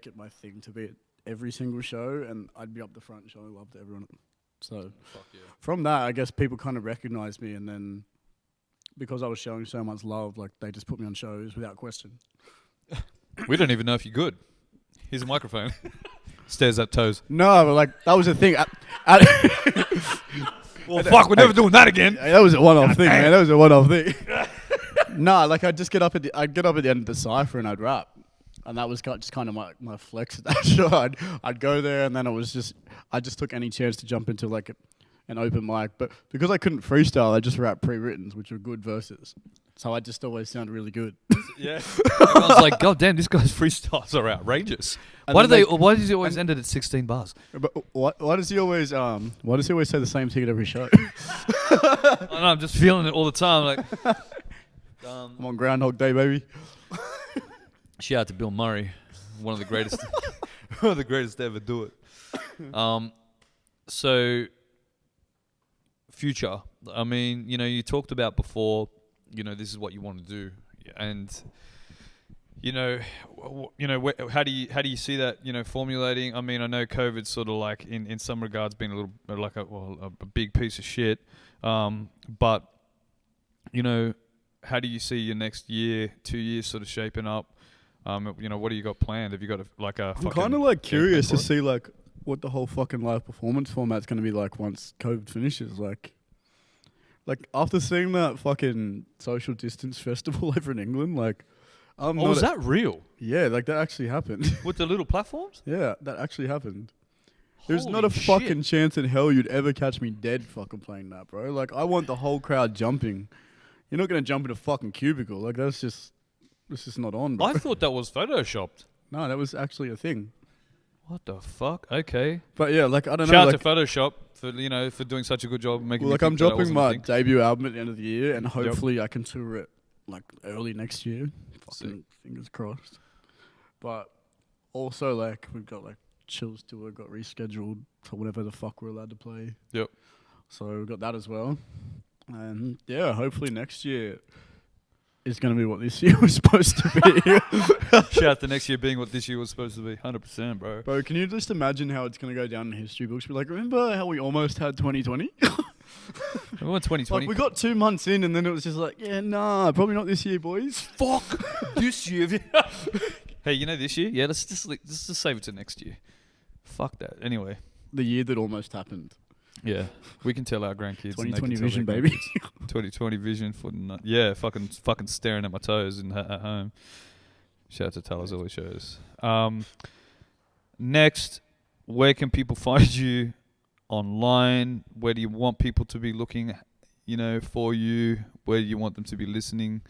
it my thing to be at every single show, and I'd be up the front showing love to everyone. So from that, I guess people kind of recognized me, and then because I was showing so much love, like, they just put me on shows without question. We don't even know if you're good. Here's a microphone. Stares at toes. No, but, like, that was the thing. Well, fuck, we're never doing that again. That was a one-off thing, man. That was a one-off thing. Nah, like, I'd get up at the end of the cypher and I'd rap, and that was just kind of my flex at that show. I'd go there, and then I just took any chance to jump into, like, an open mic, but because I couldn't freestyle, I just rapped pre-writtens, which were good verses. So I just always sound really good. Yeah. Everyone's like, God damn, this guy's freestyles are outrageous. And Why then why does he always end it at 16 bars? But why does he always say the same thing at every show? I don't know, I'm just feeling it all the time. Like, I'm on Groundhog Day, baby. shout out to Bill Murray, one of the greatest, one of the greatest to ever do it. So, future. I mean, you know, you talked about before, you know, this is what you want to do, and how do you see that, you know, formulating? I mean, I know COVID's sort of, like, in some regards been a little like a big piece of shit, but, you know, how do you see your next year, 2 years sort of shaping up? You know, what do you got planned? Have you got I'm kind of, like, curious to see, like, what the whole fucking live performance format's going to be like once COVID finishes. Like after seeing that fucking social distance festival over in England, like, was that real? Yeah, like, that actually happened. With the little platforms? Yeah, that actually happened. There's Holy not a shit. fucking chance in hell you'd ever catch me dead fucking playing that, bro. Like, I want the whole crowd jumping. You're not going to jump in a fucking cubicle. Like, that's just not on, bro. I thought that was photoshopped. No, that was actually a thing. What the fuck? Okay. But yeah, like I don't know. Shout out Like, to Photoshop for for doing such a good job making. well, me like think I'm that I dropping wasn't a my thing. debut album at the end of the year, and hopefully I can tour it like early next year. Sick. Fucking fingers crossed. But also, like we've got like Chills tour got rescheduled for whatever the fuck we're allowed to play. Yep. So we've got that as well, and yeah, hopefully next year is going to be what this year was supposed to be. Shout out to next year being what this year was supposed to be. 100%, bro. Bro, can you just imagine how it's going to go down in history books? Be like, remember how we almost had 2020? We want 2020. Like, we got 2 months in, and then it was just like, yeah, nah, probably not this year, boys. Fuck this year. Hey, you know this year? Yeah, let's just save it to next year. Fuck that. Anyway. The year that almost happened. Yeah, we can tell our grandkids. and they 2020 can tell vision, their baby. grandkids. 2020 vision for yeah, fucking staring at my toes at home. Shout out to Talas always shows. Next, where can people find you online? Where do you want people to be looking, for you? Where do you want them to be listening?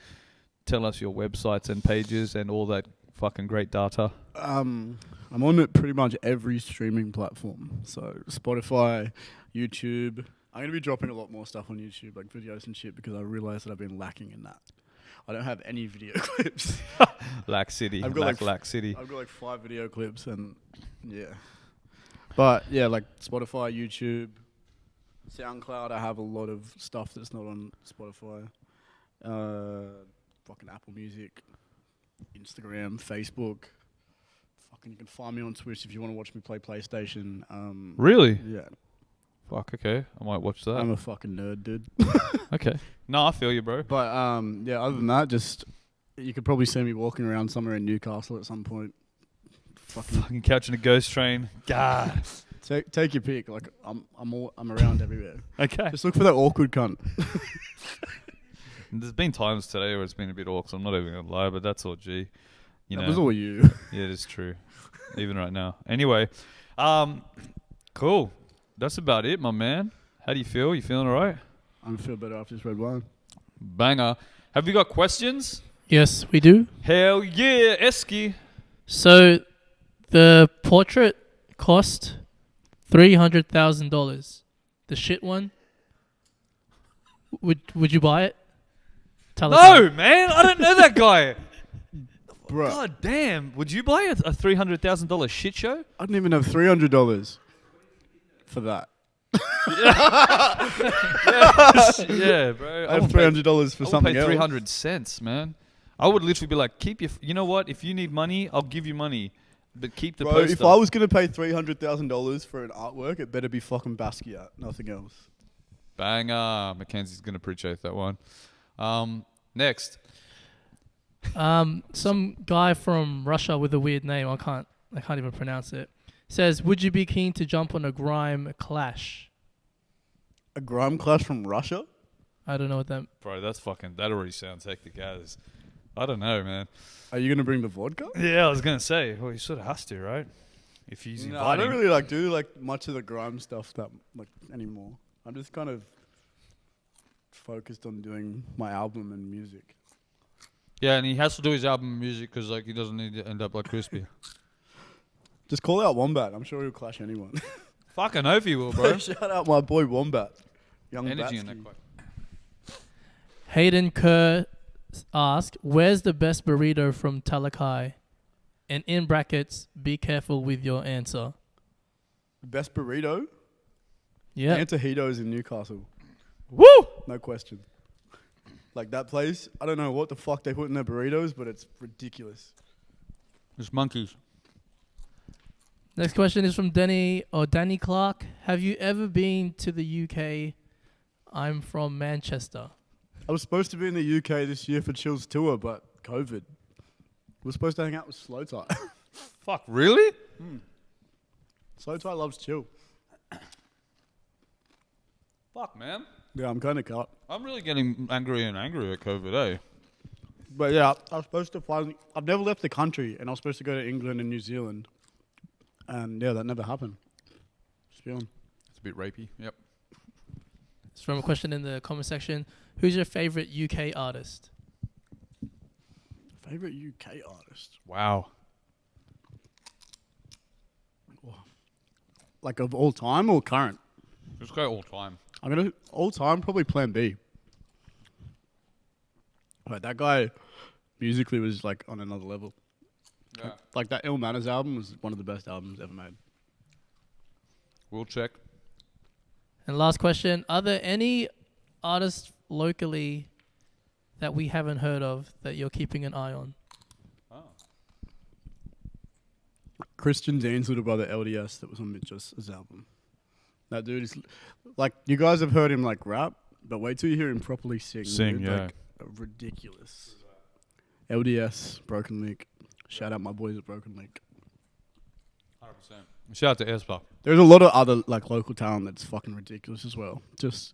Tell us your websites and pages and all that fucking great data. I'm on it pretty much every streaming platform. So Spotify, YouTube. I'm going to be dropping a lot more stuff on YouTube, like videos and shit, because I realized that I've been lacking in that. I don't have any video clips. Lack City. I've got Lack City. I've got like 5 video clips and yeah. But yeah, like Spotify, YouTube, SoundCloud. I have a lot of stuff that's not on Spotify. Fucking Apple Music, Instagram, Facebook. Fucking, you can find me on Twitch if you want to watch me play PlayStation. Really? Yeah. Fuck, okay. I might watch that. I'm a fucking nerd, dude. Okay. No, I feel you, bro. But yeah, other than that, just you could probably see me walking around somewhere in Newcastle at some point. Fucking catching a ghost train. God. Take your pick. Like I'm around everywhere. Okay. Just look for that awkward cunt. There's been times today where it's been a bit awkward. I'm not even gonna lie, but that's all G. That was all you. Yeah, it is true. Even right now. Anyway, cool. That's about it, my man. How do you feel? You feeling all right? I feel better after this red wine. Banger. Have you got questions? Yes, we do. Hell yeah, Eski. So, the portrait cost $300,000. The shit one. Would you buy it? No, man. I don't know that guy. Bro, God damn. Would you buy a $300,000 shit show? I didn't even have $300 for that. Yeah, bro. I have $300 for something pay else. 300 cents, man. I would literally be like, keep your... You know what? If you need money, I'll give you money. But keep the Bro, poster. if I was going to pay $300,000 for an artwork, it better be fucking Basquiat, nothing else. Banger. Mackenzie's going to appreciate that one. Next. Some guy from Russia with a weird name. I can't even pronounce it. Says, would you be keen to jump on a grime clash? A grime clash from Russia? I don't know what that... Bro, that's fucking... That already sounds hectic as... I don't know, man. Are you going to bring the vodka? Yeah, I was going to say. Well, you sort of has to, right? If he's No, inviting. I don't really do much of the grime stuff anymore. I'm just kind of focused on doing my album and music. Yeah, and he has to do his album and music because he doesn't need to end up like Crispy. Just call out Wombat. I'm sure he'll clash anyone. Fucking hope he will, bro. Shout out my boy Wombat. Young Energy Batsky. in that quote. Hayden Kerr asked, where's the best burrito from Talakai? And in brackets, be careful with your answer. Best burrito? Yeah. Antojitos in Newcastle. Woo! No question. Like that place, I don't know what the fuck they put in their burritos, but it's ridiculous. It's monkeys. Next question is from Danny Clark. Have you ever been to the UK? I'm from Manchester. I was supposed to be in the UK this year for Chill's tour, but COVID. We're supposed to hang out with Slow Tie. Fuck, really? Slow Tie loves Chill. Fuck, man. Yeah, I'm kind of cut. I'm really getting angry at COVID, eh? But yeah, I was supposed to I've never left the country, and I was supposed to go to England and New Zealand. And yeah, that never happened. Just feeling. It's a bit rapey, yep. It's from a question in the comment section. Who's your favorite UK artist? Favorite UK artist? Wow. Like of all time or current? Just go all time. I'm gonna all time probably Plan B. Right, that guy musically was like on another level. Yeah. Like that Ill Manners album was one of the best albums ever made. We'll check. And last question: are there any artists locally that we haven't heard of that you're keeping an eye on? Oh. Christian Dean's little brother LDS that was on Mitch's album. That dude is like, you guys have heard him like rap, but wait till you hear him properly sing. Sing, dude. yeah. Like, ridiculous. LDS, Broken Link. Shout out my boys at Broken Link. 100%. Shout out to Espa. There's a lot of other like local talent that's fucking ridiculous as well. Just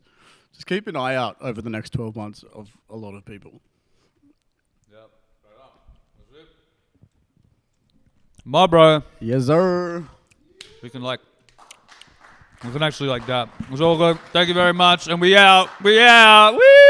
keep an eye out over the next 12 months of a lot of people. Yep. Right on. That's it. My bro. Yes, sir. We can actually like that. It was all good. Thank you very much. And we out. We out. Woo!